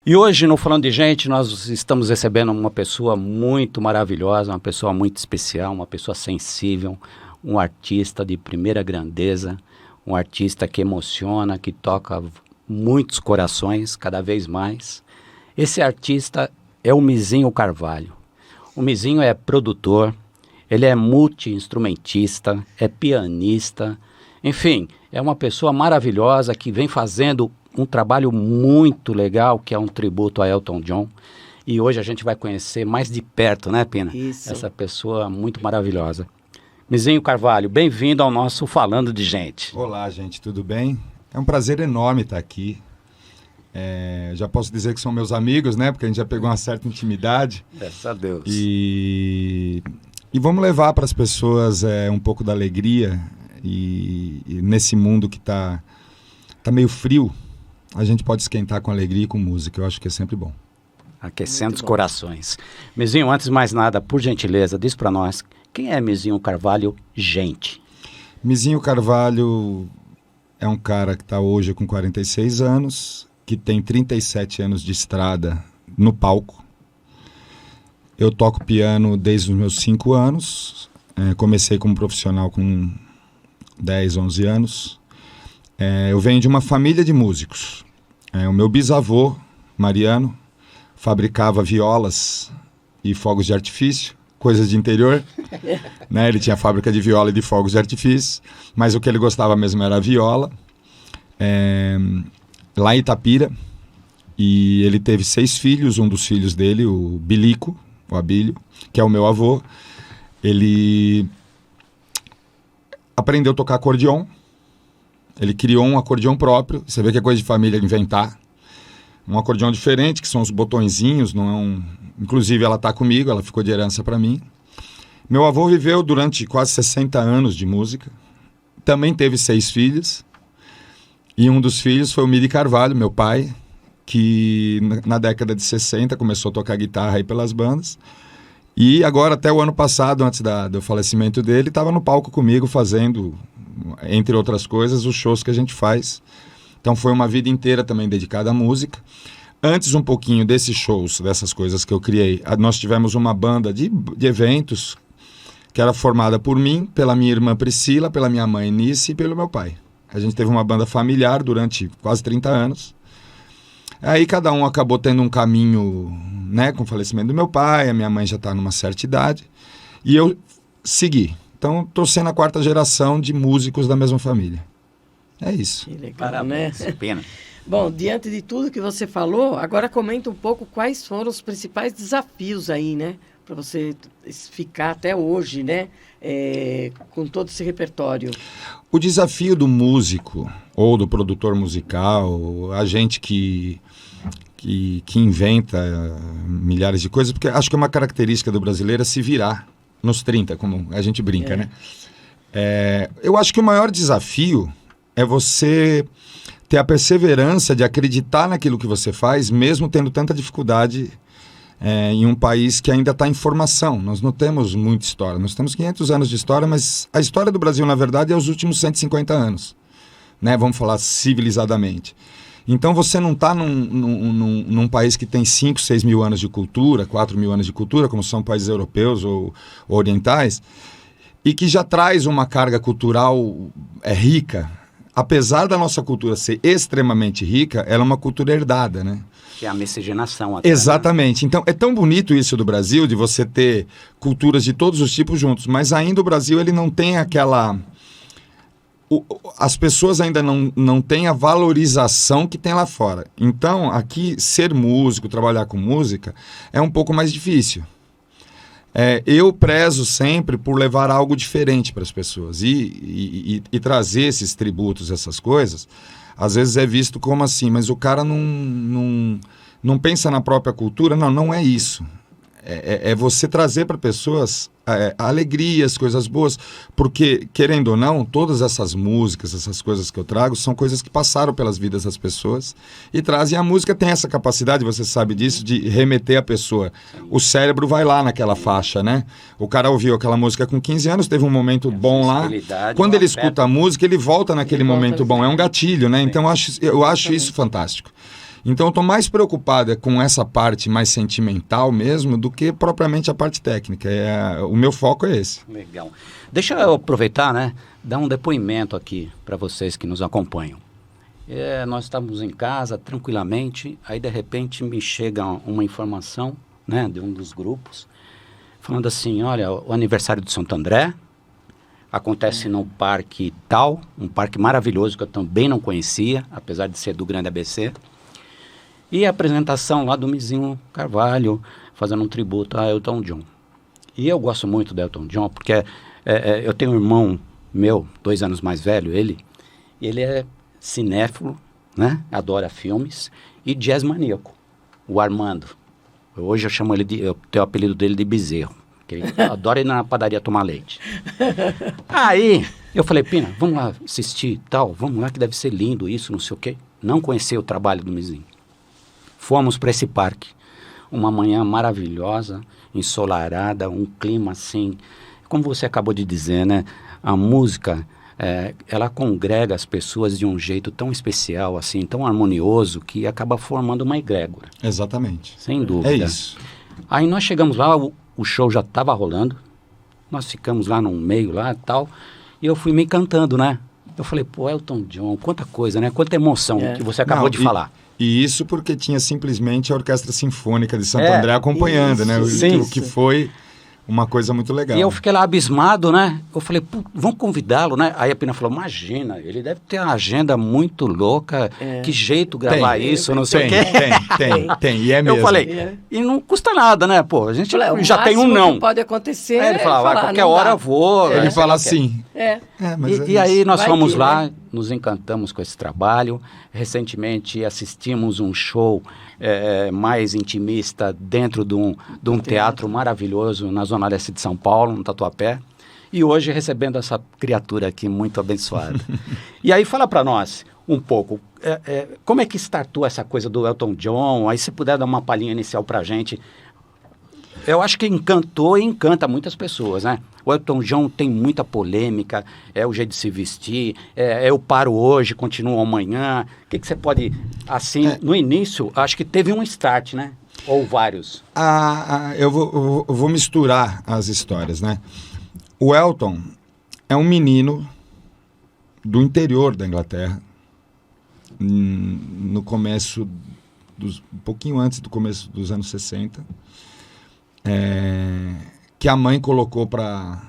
E hoje, no Falando de Gente, nós estamos recebendo uma pessoa muito maravilhosa, uma pessoa muito especial, uma pessoa sensível, um artista de primeira grandeza, um artista que emociona, que toca muitos corações, cada vez mais. Esse artista é o Mizinho Carvalho. O Mizinho é produtor, ele é multi-instrumentista, é pianista, enfim, é uma pessoa maravilhosa que vem fazendo um trabalho muito legal, que é um tributo a Elton John. E hoje a gente vai conhecer mais de perto, né, Pina? Isso. Essa pessoa muito maravilhosa. Mizinho Carvalho, bem-vindo ao nosso Falando de Gente. Olá, gente, tudo bem? É um prazer enorme estar aqui. Já posso dizer que são meus amigos, né? Porque a gente já pegou uma certa intimidade. Graças a Deus. E vamos levar para as pessoas um pouco da alegria. E nesse mundo que tá meio frio, a gente pode esquentar com alegria e com música. Eu acho que é sempre bom. Aquecendo os corações. Mizinho, antes de mais nada, por gentileza, diz para nós, quem é Mizinho Carvalho, gente? Mizinho Carvalho é um cara que está hoje com 46 anos, que tem 37 anos de estrada no palco. Eu toco piano desde os meus 5 anos. Comecei como profissional com 10, 11 anos. Eu venho de uma família de músicos. O meu bisavô, Mariano, fabricava violas e fogos de artifício, coisas de interior. Né? Ele tinha fábrica de viola e de fogos de artifício, mas o que ele gostava mesmo era a viola. Lá em Itapira, e ele teve 6 filhos. Um dos filhos dele, o Bilico, o Abílio, que é o meu avô, ele aprendeu a tocar acordeon. Ele criou um acordeon próprio. Você vê que é coisa de família inventar. Um acordeon diferente, que são os botõezinhos, não é um... Inclusive ela está comigo, ela ficou de herança para mim. Meu avô viveu durante quase 60 anos de música. Também teve 6 filhos. E um dos filhos foi o Miri Carvalho, meu pai, que na década de 60 começou a tocar guitarra aí pelas bandas. E agora, até o ano passado, antes do falecimento dele, estava no palco comigo fazendo, entre outras coisas, os shows que a gente faz. Então foi uma vida inteira também dedicada à música. Antes um pouquinho desses shows, dessas coisas que eu criei, nós tivemos uma banda de eventos que era formada por mim, pela minha irmã Priscila, pela minha mãe Nice e pelo meu pai. A gente teve uma banda familiar durante quase 30 anos. Aí cada um acabou tendo um caminho, né, com o falecimento do meu pai. A minha mãe já está numa certa idade. E eu segui. Então estou sendo a 4ª geração de músicos da mesma família. É isso. Que legal, Parabéns, né? Pena. Bom, diante de tudo que você falou, agora comenta um pouco quais foram os principais desafios aí, né? Para você ficar até hoje, né? Com todo esse repertório. O desafio do músico ou do produtor musical, a gente que inventa milhares de coisas, porque acho que é uma característica do brasileiro é se virar nos 30, como a gente brinca, né? Eu acho que o maior desafio é você ter a perseverança de acreditar naquilo que você faz, mesmo tendo tanta dificuldade em um país que ainda está em formação. Nós não temos muita história. Nós temos 500 anos de história, mas a história do Brasil, na verdade, é os últimos 150 anos. Né? Vamos falar civilizadamente. Então você não está num país que tem 5, 6 mil anos de cultura, 4 mil anos de cultura, como são países europeus ou orientais, e que já traz uma carga cultural rica. Apesar da nossa cultura ser extremamente rica, ela é uma cultura herdada, né? Que é a miscigenação. Até, exatamente. Né? Então, é tão bonito isso do Brasil, de você ter culturas de todos os tipos juntos, mas ainda o Brasil ele não tem aquela... As pessoas ainda não têm a valorização que tem lá fora. Então, aqui, ser músico, trabalhar com música, é um pouco mais difícil. Eu prezo sempre por levar algo diferente para as pessoas e trazer esses tributos, essas coisas. Às vezes é visto como assim, mas o cara não pensa na própria cultura. Não é isso. É você trazer para pessoas alegrias, coisas boas, porque, querendo ou não, todas essas músicas, essas coisas que eu trago, são coisas que passaram pelas vidas das pessoas e trazem. A música tem essa capacidade, você sabe disso, de remeter a pessoa. O cérebro vai lá naquela faixa, né? O cara ouviu aquela música com 15 anos, teve um momento bom lá. Quando ele escuta a música, ele volta naquele momento bom. É um gatilho, né? Então eu acho isso fantástico. Então eu estou mais preocupado com essa parte mais sentimental mesmo do que propriamente a parte técnica. O meu foco é esse. Legal. Deixa eu aproveitar, né? Dar um depoimento aqui para vocês que nos acompanham. Nós estávamos em casa tranquilamente, aí de repente me chega uma informação, né, de um dos grupos, falando assim, olha, o aniversário de Santo André acontece no parque tal, um parque maravilhoso que eu também não conhecia, apesar de ser do Grande ABC, e a apresentação lá do Mizinho Carvalho, fazendo um tributo a Elton John. E eu gosto muito do Elton John, porque eu tenho um irmão meu, 2 anos mais velho, ele é cinéfilo, né? Adora filmes e jazz maníaco, o Armando. Hoje eu tenho o apelido dele de Bezerro, que ele adora ir na padaria tomar leite. Aí eu falei, Pina, vamos lá assistir tal, vamos lá que deve ser lindo isso, não sei o quê. Não conhecia o trabalho do Mizinho. Fomos para esse parque, uma manhã maravilhosa, ensolarada, um clima assim, como você acabou de dizer, né? A música ela congrega as pessoas de um jeito tão especial, assim, tão harmonioso, que acaba formando uma egrégora. Exatamente. Sem dúvida. É isso. Aí nós chegamos lá, o show já estava rolando, nós ficamos lá no meio lá e tal, e eu fui me cantando, né? Eu falei, pô, Elton John, quanta coisa, né? Quanta emoção que você acabou de falar. E isso porque tinha simplesmente a Orquestra Sinfônica de Santo André acompanhando, isso, né? sim. Que foi uma coisa muito legal. E eu fiquei lá abismado, né? Eu falei, pô, vamos convidá-lo, né? Aí a Pina falou, imagina, ele deve ter uma agenda muito louca, que jeito gravar isso, não sei o quê. Tem, e é mesmo. Eu falei, e não custa nada, né? Pô, a gente já tem um não. Que pode acontecer. Ele falava, qualquer hora eu vou. Ele fala assim. E aí nós fomos lá, nos encantamos com esse trabalho. Recentemente assistimos um show mais intimista dentro de um teatro maravilhoso na Zona Leste de São Paulo, no Tatuapé. E hoje recebendo essa criatura aqui muito abençoada. E aí fala para nós um pouco, como é que startou essa coisa do Elton John? Aí se puder dar uma palhinha inicial para a gente. Eu acho que encantou e encanta muitas pessoas, né? O Elton John tem muita polêmica, é o jeito de se vestir, eu paro hoje, continuo amanhã. O que você pode, assim, no início, acho que teve um start, né? Ou vários. Eu vou misturar as histórias, né? O Elton é um menino do interior da Inglaterra, no começo, um pouquinho antes do começo dos anos 60, que a mãe colocou para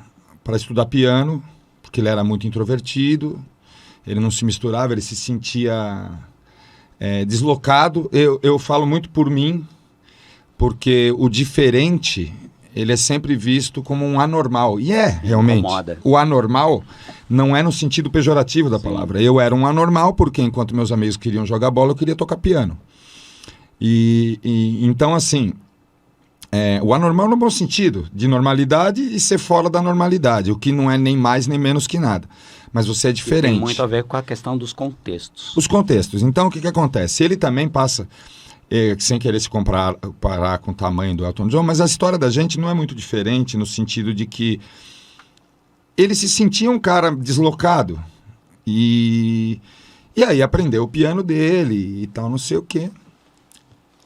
estudar piano, porque ele era muito introvertido, ele não se misturava, ele se sentia deslocado. Eu falo muito por mim, porque o diferente, ele é sempre visto como um anormal. E realmente. Incomoda. O anormal não é no sentido pejorativo da palavra. Eu era um anormal porque, enquanto meus amigos queriam jogar bola, eu queria tocar piano. Então, assim, o anormal no bom sentido, de normalidade e ser fora da normalidade, o que não é nem mais nem menos que nada. Mas você é diferente. E tem muito a ver com a questão dos contextos. Os contextos. Então, o que acontece? Ele também passa, sem querer se comparar com o tamanho do Elton John, mas a história da gente não é muito diferente no sentido de que ele se sentia um cara deslocado. E aí aprendeu o piano dele e tal, não sei o quê.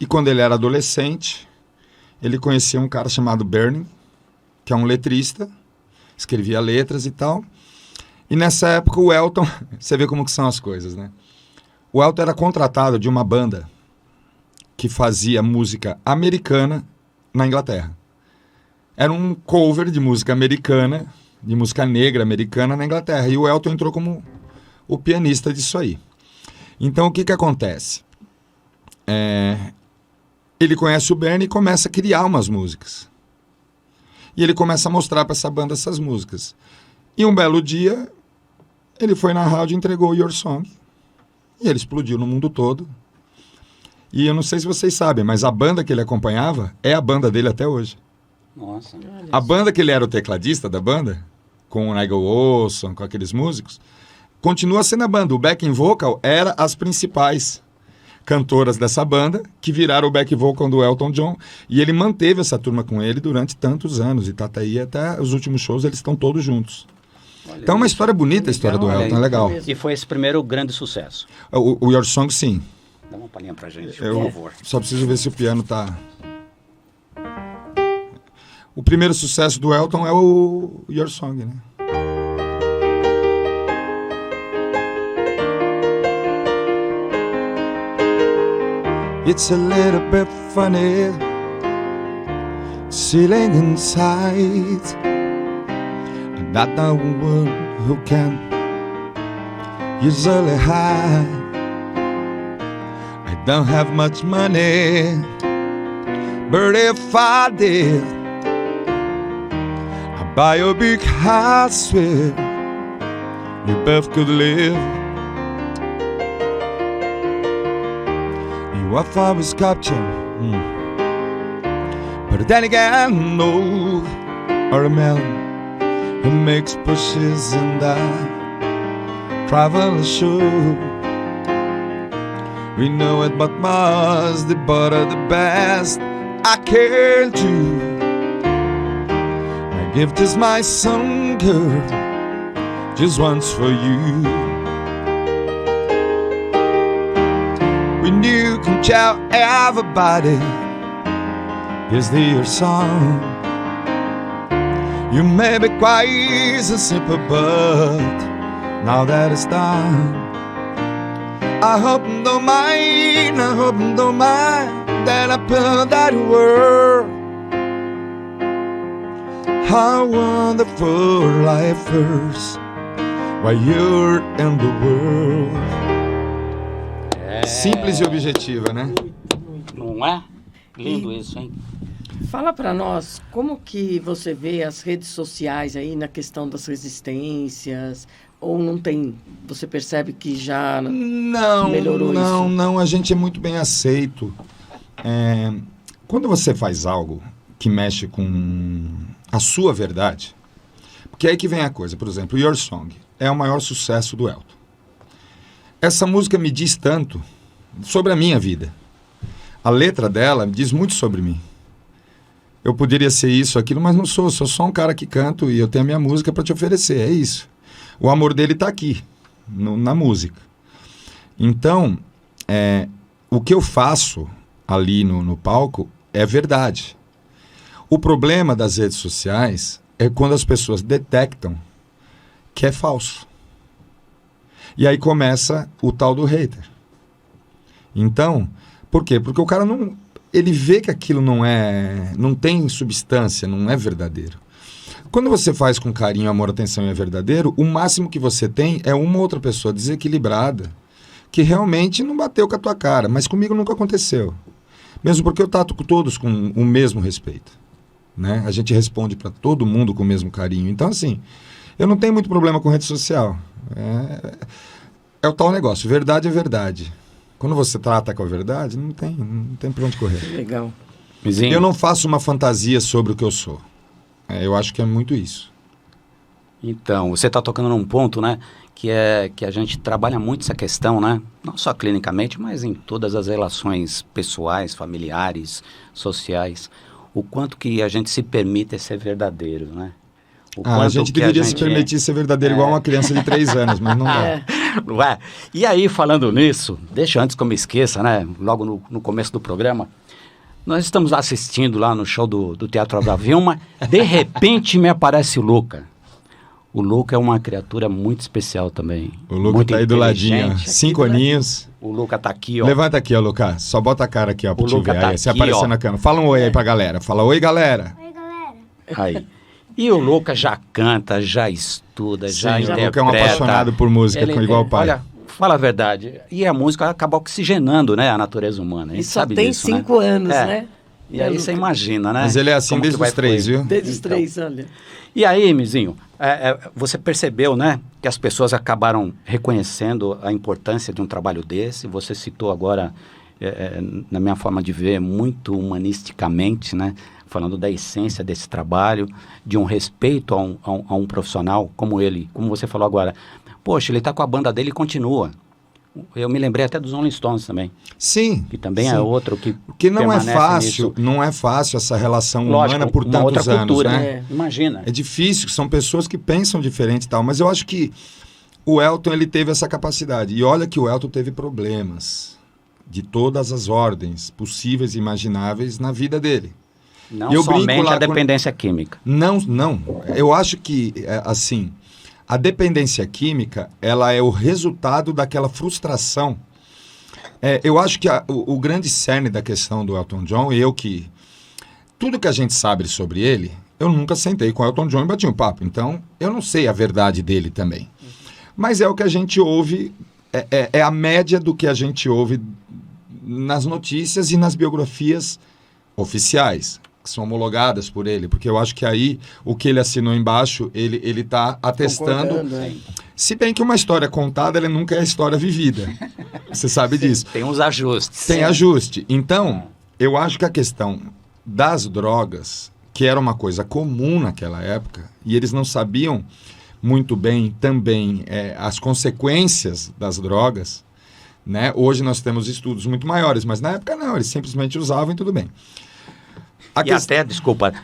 E quando ele era adolescente, ele conhecia um cara chamado Bernie, que é um letrista, escrevia letras e tal. E nessa época o Elton, você vê como que são as coisas, né? O Elton era contratado de uma banda que fazia música americana na Inglaterra. Era um cover de música americana, de música negra americana na Inglaterra. E o Elton entrou como o pianista disso aí. Então o que acontece? Ele conhece o Bernie e começa a criar umas músicas. E ele começa a mostrar para essa banda essas músicas. E um belo dia, ele foi na rádio e entregou Your Song. E ele explodiu no mundo todo. E eu não sei se vocês sabem, mas a banda que ele acompanhava é a banda dele até hoje. Nossa. A banda que ele era o tecladista da banda, com o Nigel Olsson, com aqueles músicos, continua sendo a banda. O backing vocal era as principais cantoras dessa banda, que viraram o back vocal do Elton John, e ele manteve essa turma com ele durante tantos anos, e tá aí até os últimos shows, eles estão todos juntos. Olha, então é uma história bonita, a história do Elton, é legal. E foi esse primeiro grande sucesso. O Your Song, sim. Dá uma palhinha pra gente, por Eu favor. só preciso ver se o piano tá... O primeiro sucesso do Elton é o Your Song, né? It's a little bit funny feeling inside. I'm not the one who can usually hide. I don't have much money, but if I did, I'd buy a big house where we both could live. If I was captured, but then again, no, or a man who makes pushes and I travel a show. We know it, but must the butter the best I can do. My gift is my song, girl, just once for you. When you can tell everybody is your song, you may be quite so simple, but now that it's done, I hope you don't mind, I hope you don't mind that I put that word. How wonderful life is while you're in the world. Simples e objetiva, né? Não é? Lindo isso, hein? Fala para nós, como que você vê as redes sociais aí na questão das resistências? Ou não tem, você percebe que já melhorou isso? Não, a gente é muito bem aceito. Quando você faz algo que mexe com a sua verdade, porque é aí que vem a coisa. Por exemplo, Your Song é o maior sucesso do Elton. Essa música me diz tanto sobre a minha vida. A letra dela me diz muito sobre mim. Eu poderia ser isso, aquilo, mas não sou. Sou só um cara que canto e eu tenho a minha música para te oferecer. É isso. O amor dele está aqui, na música. Então, o que eu faço ali no palco é verdade. O problema das redes sociais é quando as pessoas detectam que é falso. E aí começa o tal do hater. Então, por quê? Porque o cara não... Ele vê que aquilo não tem substância, não é verdadeiro. Quando você faz com carinho, amor, atenção e é verdadeiro, o máximo que você tem é uma outra pessoa desequilibrada que realmente não bateu com a tua cara. Mas comigo nunca aconteceu. Mesmo porque eu trato com todos com o mesmo respeito, né? A gente responde para todo mundo com o mesmo carinho. Então, assim, eu não tenho muito problema com rede social. É o tal negócio, verdade é verdade. Quando você trata com a verdade, não tem pra onde correr. Legal. Mizinho. Eu não faço uma fantasia sobre o que eu sou. Eu acho que é muito isso. Então, você está tocando num ponto, né, que a gente trabalha muito essa questão, né, não só clinicamente, mas em todas as relações pessoais, familiares, sociais, o quanto que a gente se permite ser verdadeiro, né? A gente deveria se permitir ser verdadeiro igual uma criança de 3 anos, mas não dá. Não é? E aí, falando nisso, deixa antes que eu me esqueça, né, logo no começo do programa, nós estamos assistindo lá no show do Teatro da Vilma, de repente me aparece o Luca. O Luca é uma criatura muito especial também. O Luca tá aí do ladinho, 5 aninhos. O Luca tá aqui, ó. Levanta aqui, ó, Luca. Só bota a cara aqui, ó, pra te ver. Tá aí, você aqui, aparecer ó. na câmera. Fala um oi aí pra galera. Fala, oi, galera. Oi, galera. Aí. E o Luca já canta, já estuda, já Sim, interpreta. o Luca é um apaixonado por música, igual o pai. Olha, fala a verdade. E a música acaba oxigenando, né, a natureza humana. A gente E só sabe tem disso, 5 anos, É. né? E aí você imagina, né? Mas ele é assim como que desde vai os 3, fluir. viu? Desde os Então. 3, olha. E aí, Mizinho, você percebeu, né, que as pessoas acabaram reconhecendo a importância de um trabalho desse. Você citou agora, na minha forma de ver, muito humanisticamente, né, falando da essência desse trabalho, de um respeito a um profissional como ele, como você falou agora. Poxa, ele está com a banda dele e continua. Eu me lembrei até dos Rolling Stones também, Sim. que também sim. é outro que Porque não é permanece fácil, nisso. não é fácil essa relação Lógico, humana por uma tantos outra anos, cultura, né? Imagina. É difícil, são pessoas que pensam diferente e tal, mas eu acho que o Elton, ele teve essa capacidade. E olha que o Elton teve problemas. de todas as ordens possíveis e imagináveis na vida dele. Não Eu somente brinco lá a dependência química. Não. Eu acho que, assim, a dependência química, ela é o resultado daquela frustração. Eu acho que o grande cerne da questão do Elton John, tudo que a gente sabe sobre ele, eu nunca sentei com o Elton John e bati um papo. Então, eu não sei a verdade dele também. Mas é o que a gente ouve, é a média do que a gente ouve nas notícias e nas biografias oficiais, que são homologadas por ele, porque eu acho que aí o que ele assinou embaixo, ele está atestando. Se bem que uma história contada, ela nunca é história vivida. Você sabe disso. Tem uns ajustes. Tem ajuste. Então, eu acho que a questão das drogas, que era uma coisa comum naquela época, e eles não sabiam muito bem também as consequências das drogas, né? Hoje nós temos estudos muito maiores, mas na época não, eles simplesmente usavam e tudo bem.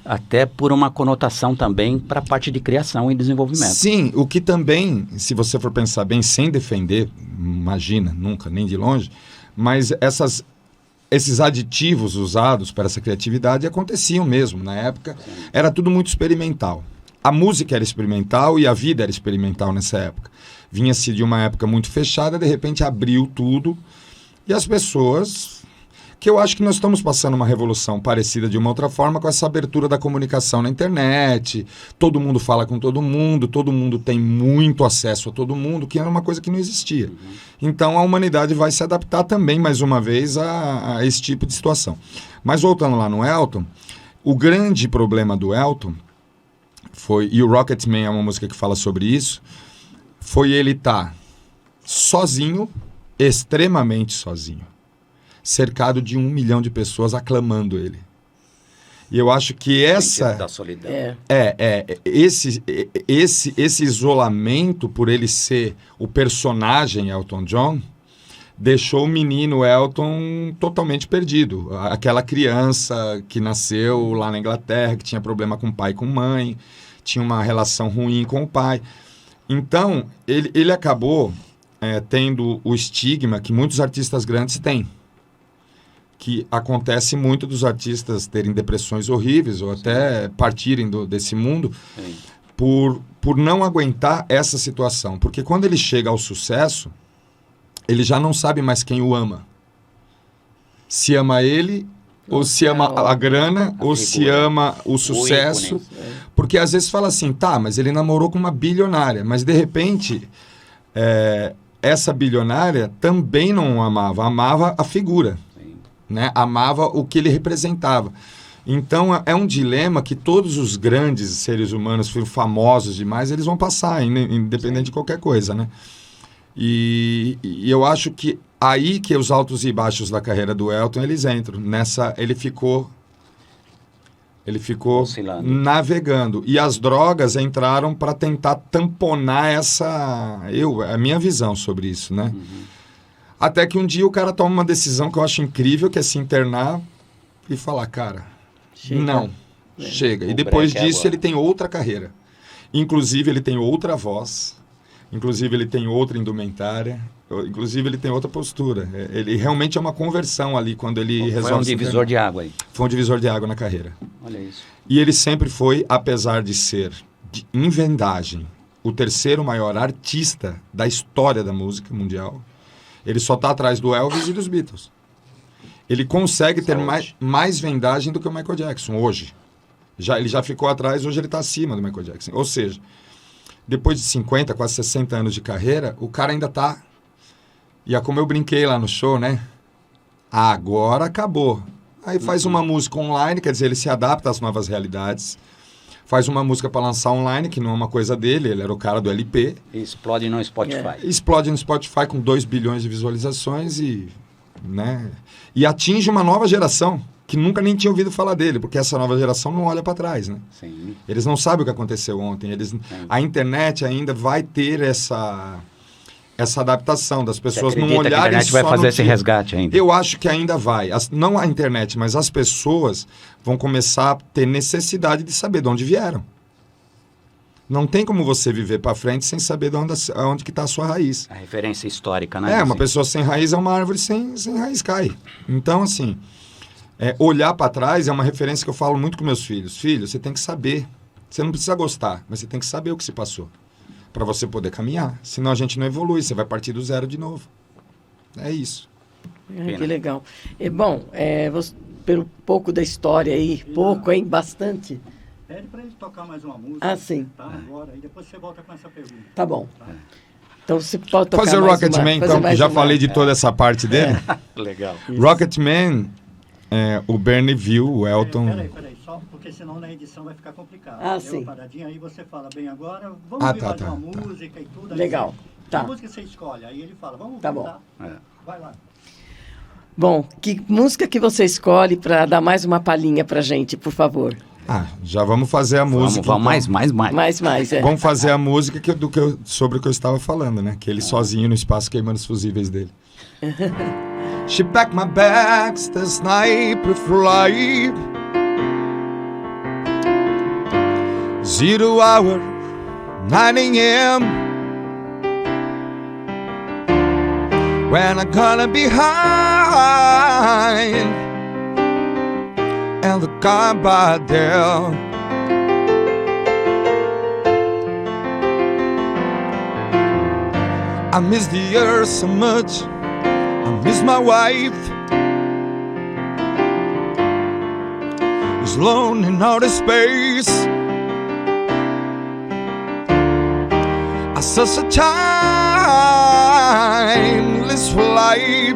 Até por uma conotação também para a parte de criação e desenvolvimento. Sim, o que também, se você for pensar bem, sem defender, imagina, nunca, nem de longe, mas esses aditivos usados para essa criatividade aconteciam mesmo na época. Era tudo muito experimental. A música era experimental e a vida era experimental nessa época. Vinha-se de uma época muito fechada, de repente abriu tudo e as pessoas... Que eu acho que nós estamos passando uma revolução parecida de uma outra forma com essa abertura da comunicação na internet. Todo mundo fala com todo mundo tem muito acesso a todo mundo, que era uma coisa que não existia. Então a humanidade vai se adaptar também, mais uma vez, a esse tipo de situação. Mas voltando lá no Elton, o grande problema do Elton foi, e o Rocketman é uma música que fala sobre isso, foi ele estar sozinho, extremamente sozinho, cercado de 1 milhão de pessoas aclamando ele. E eu acho que Da solidão. Esse isolamento, por ele ser o personagem Elton John, deixou o menino Elton totalmente perdido. Aquela criança que nasceu lá na Inglaterra, que tinha problema com o pai e com a mãe, tinha uma relação ruim com o pai. Então, ele acabou tendo o estigma que muitos artistas grandes têm, que acontece muito dos artistas terem depressões horríveis ou até partirem desse mundo por não aguentar essa situação. Porque quando ele chega ao sucesso, ele já não sabe mais quem o ama. Se ama ele, ou se ama a grana, ou se ama o sucesso. Porque às vezes fala assim, tá, mas ele namorou com uma bilionária, mas de repente essa bilionária também não o amava a figura. Né? Amava o que ele representava. Então é um dilema que todos os grandes seres humanos, famosos demais, eles vão passar, independente de qualquer coisa, né? E eu acho que aí que os altos e baixos da carreira do Elton, eles entram. Ele ficou oscilando, navegando. E as drogas entraram para tentar tamponar a minha visão sobre isso, né? Até que um dia o cara toma uma decisão que eu acho incrível, que é se internar e falar, cara, chega. E depois disso ele tem outra carreira. Inclusive ele tem outra voz, inclusive ele tem outra indumentária, inclusive ele tem outra postura. Ele realmente é uma conversão ali quando ele resolve. Foi um divisor de água aí. Foi um divisor de água na carreira. Olha isso. E ele sempre foi, apesar de ser, em vendagem, o terceiro maior artista da história da música mundial, ele só está atrás do Elvis e dos Beatles. Ele consegue ter mais vendagem do que o Michael Jackson hoje. Ele já ficou atrás, hoje ele está acima do Michael Jackson. Ou seja, depois de 50, quase 60 anos de carreira, o cara ainda está... E é como eu brinquei lá no show, né? Agora acabou. Aí faz uma música online, quer dizer, ele se adapta às novas realidades. Faz uma música para lançar online, que não é uma coisa dele, ele era o cara do LP. E explode no Spotify. Explode no Spotify com 2 bilhões de visualizações e atinge uma nova geração que nunca nem tinha ouvido falar dele, porque essa nova geração não olha para trás, né? Sim. Eles não sabem o que aconteceu ontem. A internet ainda vai ter essa adaptação das pessoas não olharem só. Que a internet vai fazer esse resgate ainda? Eu acho que ainda vai. Não a internet, mas as pessoas vão começar a ter necessidade de saber de onde vieram. Não tem como você viver para frente sem saber de onde que está a sua raiz. A referência histórica, né? Uma pessoa sem raiz é uma árvore sem raiz cai. Então, assim, olhar para trás é uma referência que eu falo muito com meus filhos. Filho, você tem que saber. Você não precisa gostar, mas você tem que saber o que se passou para você poder caminhar. Senão a gente não evolui, você vai partir do zero de novo. É isso. Que legal. Bom, pelo pouco da história aí, pouco, hein? Bastante. Pede para ele tocar mais uma música. Ah, sim. Tá, agora, e depois você volta com essa pergunta. Tá bom. Então você pode tocar fazer o Rocketman, então, que já falei de toda essa parte dele. Legal. Rocketman, o Bernie viu, o Elton... Peraí, só porque senão na edição vai ficar complicado. Ah, sim. Paradinha, aí você fala, bem, agora vamos ouvir mais uma música e tudo. Legal. A música você escolhe, aí ele fala, vamos tá voltar. Bom. Vai lá. Bom, que música que você escolhe para dar mais uma palhinha pra gente, por favor? Já vamos fazer a música. Vamos, então. Mais. Vamos fazer a música sobre o que eu estava falando, né? Que ele sozinho no espaço queimando os fusíveis dele. She packed my bags, the sniper flight. 0 hour, 9 a.m. When I'm gonna be behind and the car by there. I miss the earth so much, I miss my wife. It's alone in outer space. I such a timeless life.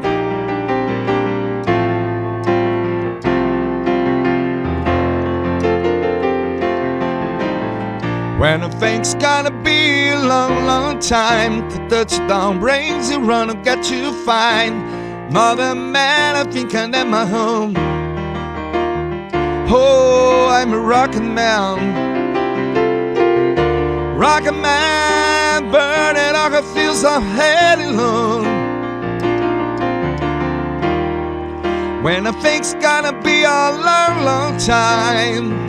When I think's gonna be a long, long time, the touchdown brings you run and get you fine. Mother man, I think I'm at my home. Oh, I'm a rockin' man. Rockin' man, burning all the fields of head alone. When I think's gonna be a long, long time.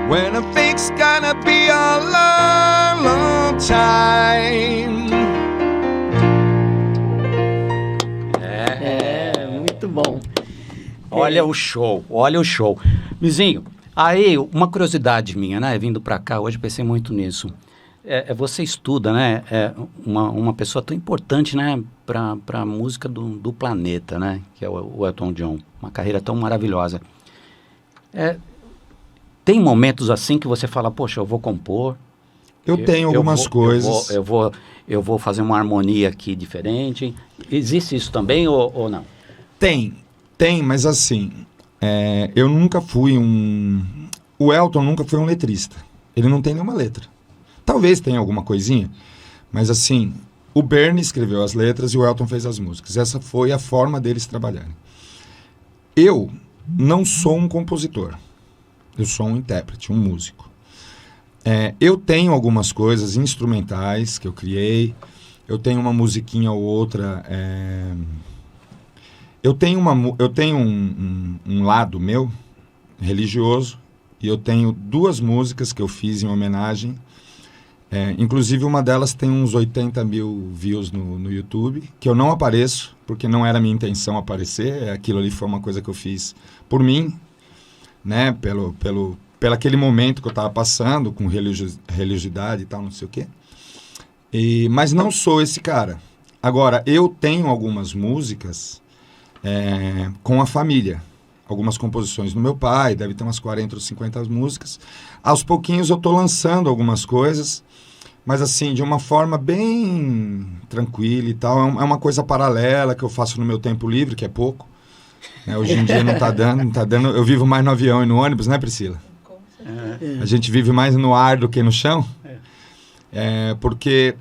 When I think's gonna be a long, long time. Muito bom. Olha o show. Mizinho, aí uma curiosidade minha, né? Vindo pra cá hoje, pensei muito nisso. Você estuda, né? Uma pessoa tão importante, né? Pra música do planeta, né? Que é o Elton John. Uma carreira tão maravilhosa. Tem momentos assim que você fala, poxa, eu vou compor. Eu tenho algumas coisas. Eu vou fazer uma harmonia aqui diferente. Existe isso também ou não? Tem, mas assim, eu nunca fui o Elton nunca foi um letrista. Ele não tem nenhuma letra. Talvez tenha alguma coisinha, mas assim, o Bernie escreveu as letras e o Elton fez as músicas. Essa foi a forma deles trabalharem. Eu não sou um compositor. Eu sou um intérprete, um músico. Eu tenho algumas coisas instrumentais que eu criei. Eu tenho uma musiquinha ou outra. Eu tenho um lado meu, religioso, e eu tenho 2 músicas que eu fiz em homenagem. Inclusive, uma delas tem uns 80 mil views no YouTube, que eu não apareço, porque não era minha intenção aparecer. Aquilo ali foi uma coisa que eu fiz por mim, né, pelo aquele momento que eu estava passando, com religiosidade e tal, não sei o quê. Mas não sou esse cara. Agora, eu tenho algumas músicas com a família. Algumas composições do meu pai, deve ter umas 40 ou 50 músicas. Aos pouquinhos eu estou lançando algumas coisas, mas assim, de uma forma bem tranquila e tal. É uma coisa paralela que eu faço no meu tempo livre, que é pouco. Hoje em dia não tá dando. Eu vivo mais no avião e no ônibus, né, Priscila? A gente vive mais no ar do que no chão. Porque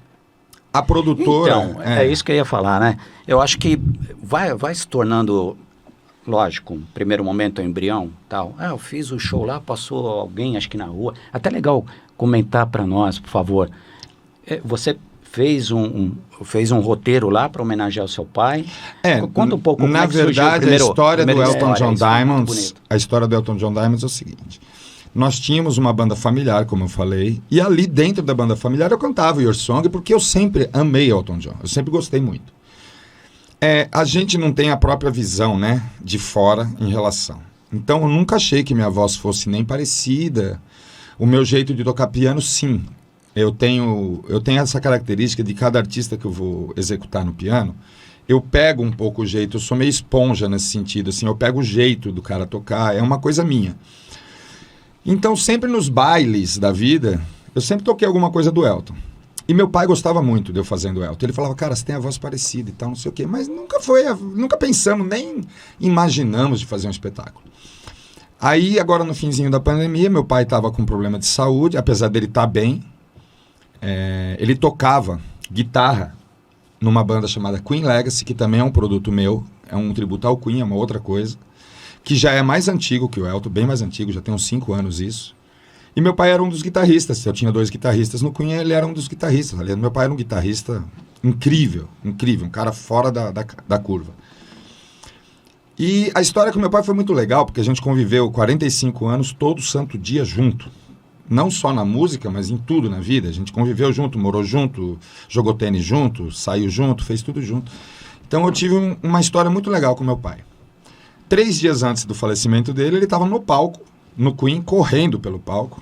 a produtora... Então, é isso que eu ia falar, né? Eu acho que vai se tornando, lógico, no primeiro momento é embrião, tal. Eu fiz o show lá, passou alguém, acho que na rua. Até legal comentar para nós, por favor. Você fez um roteiro lá para homenagear o seu pai. Conta um pouco. Na verdade, a história do Elton John Diamonds, a história do Elton John Diamonds é o seguinte: Nós tínhamos uma banda familiar, como eu falei, e ali dentro da banda familiar eu cantava Your Song, porque eu sempre amei Elton John, eu sempre gostei muito. A gente não tem a própria visão, né, de fora em relação. Então eu nunca achei que minha voz fosse nem parecida. O meu jeito de tocar piano, sim. Eu tenho essa característica de cada artista que eu vou executar no piano, eu pego um pouco o jeito, eu sou meio esponja nesse sentido, assim, eu pego o jeito do cara tocar, é uma coisa minha. Então, sempre nos bailes da vida, eu sempre toquei alguma coisa do Elton. E meu pai gostava muito de eu fazendo Elton. Ele falava, cara, você tem a voz parecida e tal, não sei o quê. Mas nunca pensamos, nem imaginamos de fazer um espetáculo. Aí, agora no finzinho da pandemia, meu pai estava com problema de saúde, apesar dele estar bem. Ele tocava guitarra numa banda chamada Queen Legacy, que também é um produto meu, é um tributo ao Queen, é uma outra coisa, que já é mais antigo que o Elton, bem mais antigo, já tem uns 5 anos isso. E meu pai era um dos guitarristas, eu tinha 2 guitarristas no Queen, ele era um dos guitarristas. Aliás, meu pai era um guitarrista incrível, um cara fora da curva. E a história com meu pai foi muito legal, porque a gente conviveu 45 anos todo santo dia junto. Não só na música, mas em tudo na vida. A gente conviveu junto, morou junto, jogou tênis junto, saiu junto, fez tudo junto. Então eu tive uma história muito legal com meu pai. 3 dias antes do falecimento dele, ele estava no palco, no Queen, correndo pelo palco.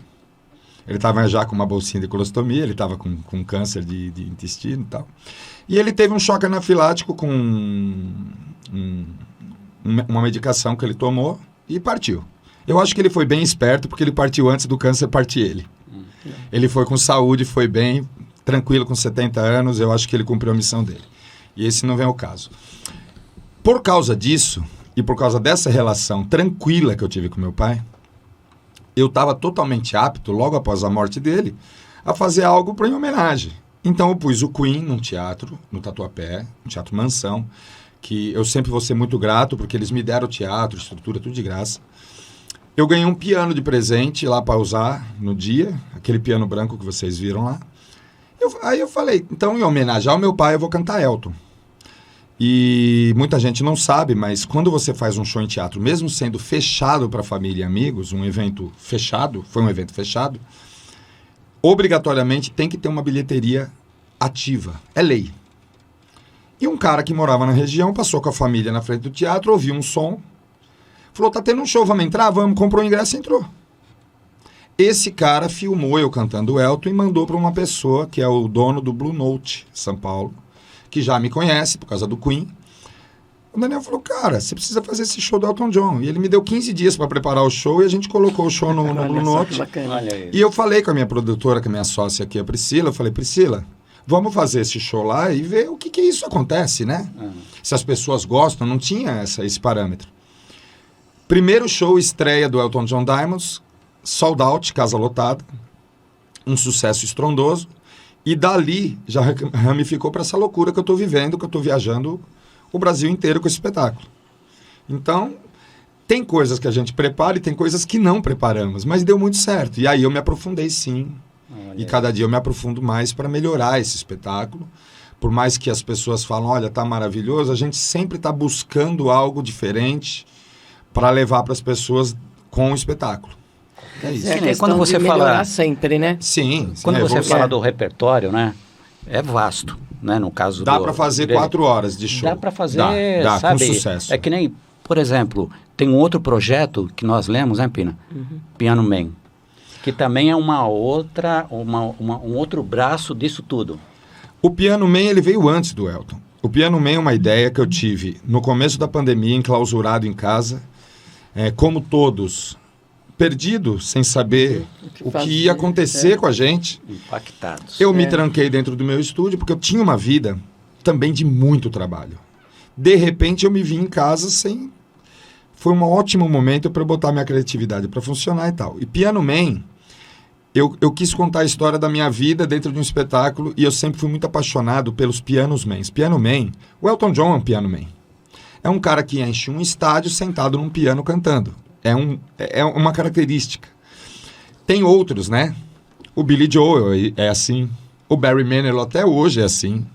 Ele estava já com uma bolsinha de colostomia, ele estava com câncer de intestino e tal. E ele teve um choque anafilático com uma medicação que ele tomou e partiu. Eu acho que ele foi bem esperto, porque ele partiu antes do câncer partir ele. Ele foi com saúde, foi bem, tranquilo, com 70 anos, eu acho que ele cumpriu a missão dele. E esse não vem ao caso. Por causa disso, e por causa dessa relação tranquila que eu tive com meu pai, eu estava totalmente apto, logo após a morte dele, a fazer algo em homenagem. Então eu pus o Queen num teatro, no Tatuapé, um teatro Mansão, que eu sempre vou ser muito grato, porque eles me deram teatro, estrutura, tudo de graça. Eu ganhei um piano de presente lá para usar no dia, aquele piano branco que vocês viram lá. Aí eu falei, então em homenagem ao meu pai eu vou cantar Elton. E muita gente não sabe, mas quando você faz um show em teatro, mesmo sendo fechado para família e amigos, um evento fechado, foi um evento fechado, obrigatoriamente tem que ter uma bilheteria ativa. É lei. E um cara que morava na região passou com a família na frente do teatro, ouviu um som, falou, tá tendo um show, vamos entrar? Vamos, comprou o ingresso e entrou. Esse cara filmou eu cantando Elton e mandou para uma pessoa que é o dono do Blue Note, São Paulo, que já me conhece por causa do Queen. O Daniel falou, cara, você precisa fazer esse show do Elton John. E ele me deu 15 dias para preparar o show e a gente colocou o show no Blue Note. E eu falei com a minha produtora, com a minha sócia aqui, a Priscila, eu falei, Priscila, vamos fazer esse show lá e ver o que isso acontece, né? Se as pessoas gostam, não tinha esse parâmetro. Primeiro show, estreia do Elton John Diamonds, sold out, casa lotada, um sucesso estrondoso. E dali já ramificou para essa loucura que eu estou vivendo, que eu estou viajando o Brasil inteiro com esse espetáculo. Então, tem coisas que a gente prepara e tem coisas que não preparamos, mas deu muito certo. E aí eu me aprofundei sim. E cada dia eu me aprofundo mais para melhorar esse espetáculo. Por mais que as pessoas falam, olha, tá maravilhoso, a gente sempre está buscando algo diferente para levar para as pessoas com o espetáculo. É isso. É quando você fala sempre, né? Sim. Quando você fala do repertório, né? É vasto, né? No caso dá para fazer 4 horas de show. Dá para fazer, dá, sabe? com sucesso. É que nem, por exemplo, tem um outro projeto que nós lemos, né, Pina? Piano Man, que também é um outro braço disso tudo. O Piano Man, ele veio antes do Elton. O Piano Man é uma ideia que eu tive no começo da pandemia, enclausurado em casa, como todos, perdido, sem saber o que ia acontecer com a gente. Impactados. Eu me tranquei dentro do meu estúdio, porque eu tinha uma vida também de muito trabalho. De repente, eu me vi em casa sem... Foi um ótimo momento para eu botar minha criatividade para funcionar e tal. E Piano Man, eu quis contar a história da minha vida dentro de um espetáculo e eu sempre fui muito apaixonado pelos pianos mans. Piano Man, o Elton John é um piano man. É um cara que enche um estádio sentado num piano cantando. É uma característica. Tem outros, né? O Billy Joel é assim. O Barry Manilow até hoje é assim.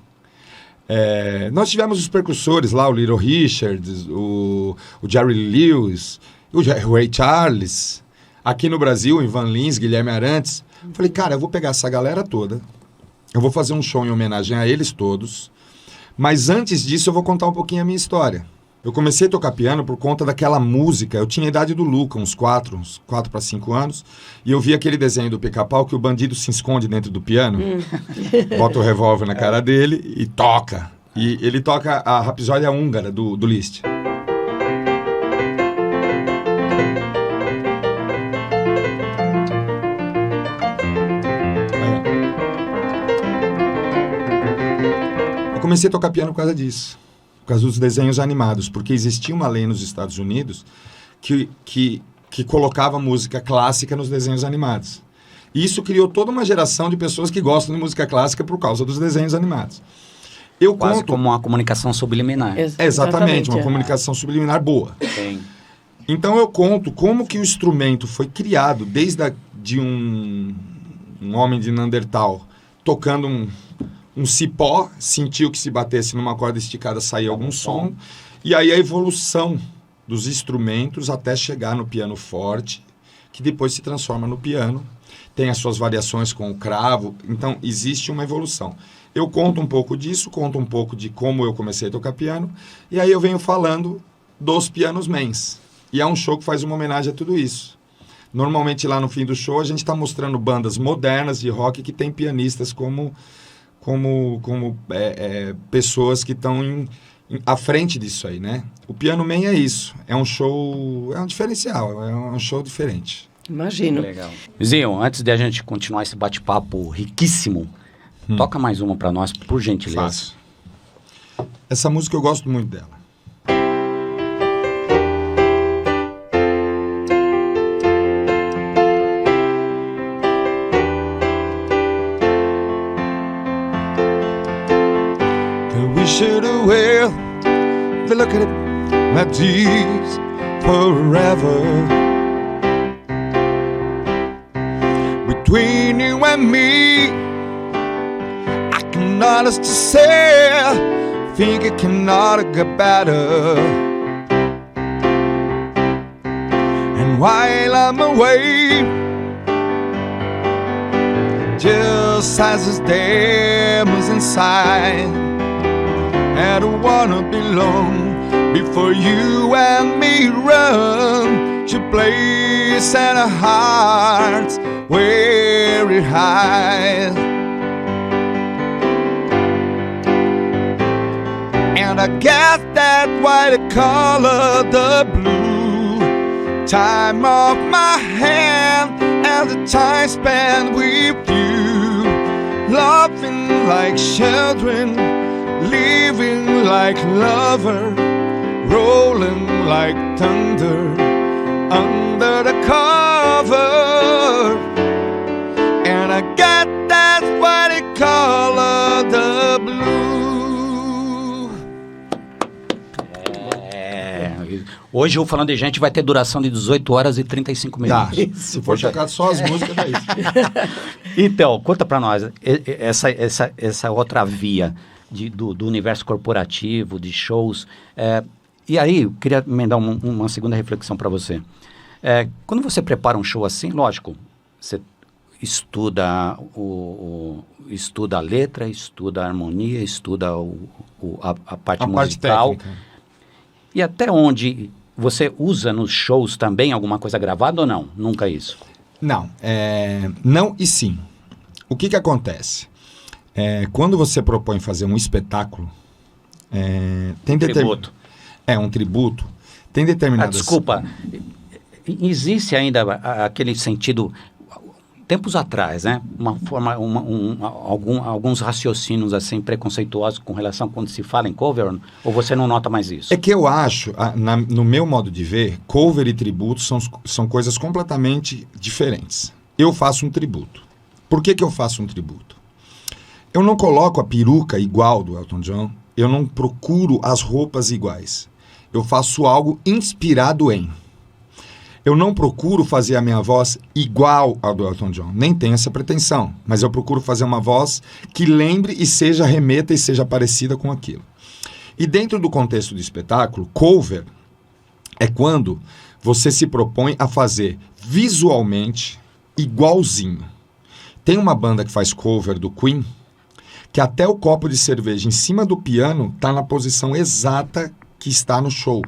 Nós tivemos os percussores lá, o Little Richard, o Jerry Lewis, o Ray Charles. Aqui no Brasil, Ivan Lins, Guilherme Arantes, falei, cara, eu vou pegar essa galera toda, eu vou fazer um show em homenagem a eles todos, mas antes disso eu vou contar um pouquinho a minha história. Eu comecei a tocar piano por conta daquela música. Eu tinha a idade do Luca, uns 4 para 5 anos. E eu vi aquele desenho do Pica-Pau que o bandido se esconde dentro do piano, bota o revólver na cara dele e toca. E ele toca a Rapsódia Húngara do Liszt. Eu comecei a tocar piano por causa disso. Por causa dos desenhos animados, porque existia uma lei nos Estados Unidos que colocava música clássica nos desenhos animados. E isso criou toda uma geração de pessoas que gostam de música clássica por causa dos desenhos animados. Quase como uma comunicação subliminar. Exatamente, uma comunicação subliminar boa. Sim. Então eu conto como que o instrumento foi criado desde de um homem de Neandertal tocando um cipó, sentiu que se batesse numa corda esticada saía algum som, e aí a evolução dos instrumentos até chegar no piano forte, que depois se transforma no piano, tem as suas variações com o cravo, então existe uma evolução. Eu conto um pouco disso, conto um pouco de como eu comecei a tocar piano, e aí eu venho falando dos Pianos Mens, e é um show que faz uma homenagem a tudo isso. Normalmente lá no fim do show a gente está mostrando bandas modernas de rock que tem pianistas como pessoas que estão à frente disso aí, né? O Piano Man é isso. É um show... É um diferencial. É um show diferente. Imagino. Legal. Zinho, antes de a gente continuar esse bate-papo riquíssimo, toca mais uma para nós, por gentileza. Faço. Essa música eu gosto muito dela. Should have well, if you look at it, my deeds forever. Between you and me, I can honestly say, think it cannot get better. And while I'm away, just as his demons inside, I don't wanna be alone before you and me run to place and our hearts where it hides. And I guess that's why they call her the blue time of my hand and the time spent with you, laughing like children, living like lovers, rolling like thunder under the cover. And I get that's why they call her the blue. Hoje o Falando de Gente vai ter duração de 18 horas e 35 minutos. Se for tocar só as músicas, daí. Então, conta pra nós, essa outra via do universo corporativo, de shows. E aí, eu queria emendar uma segunda reflexão para você. Quando você prepara um show assim, lógico, você estuda estuda a letra, estuda a harmonia, estuda a parte musical. Técnica. E até onde você usa nos shows também alguma coisa gravada ou não? Nunca isso? Não. Não e sim. O que acontece? Quando você propõe fazer um espetáculo, tem tributo. Um tributo. Tem determinadas... Desculpa, existe ainda aquele sentido... Tempos atrás, né? Uma forma, alguns raciocínios assim preconceituosos com relação a quando se fala em cover, ou você não nota mais isso? É que eu acho, no meu modo de ver, cover e tributo são coisas completamente diferentes. Eu faço um tributo. Por que eu faço um tributo? Eu não coloco a peruca igual do Elton John, eu não procuro as roupas iguais. Eu faço algo inspirado em. Eu não procuro fazer a minha voz igual ao do Elton John, nem tenho essa pretensão, mas eu procuro fazer uma voz que lembre e seja remeta e seja parecida com aquilo. E dentro do contexto do espetáculo, cover é quando você se propõe a fazer visualmente igualzinho. Tem uma banda que faz cover do Queen, que até o copo de cerveja em cima do piano está na posição exata que está no show.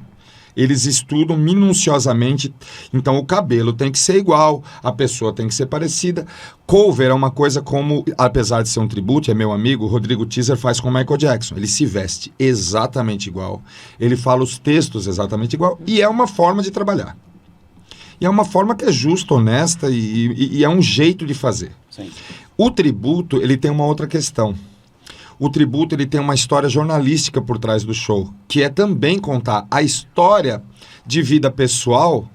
Eles estudam minuciosamente, então o cabelo tem que ser igual, a pessoa tem que ser parecida. Cover é uma coisa como, apesar de ser um tributo, é meu amigo, o Rodrigo Teaser faz com o Michael Jackson. Ele se veste exatamente igual, ele fala os textos exatamente igual, e é uma forma de trabalhar. E é uma forma que é justa, honesta, e é um jeito de fazer. Sim. O tributo, ele tem uma outra questão. O tributo, ele tem uma história jornalística por trás do show, que é também contar a história de vida pessoal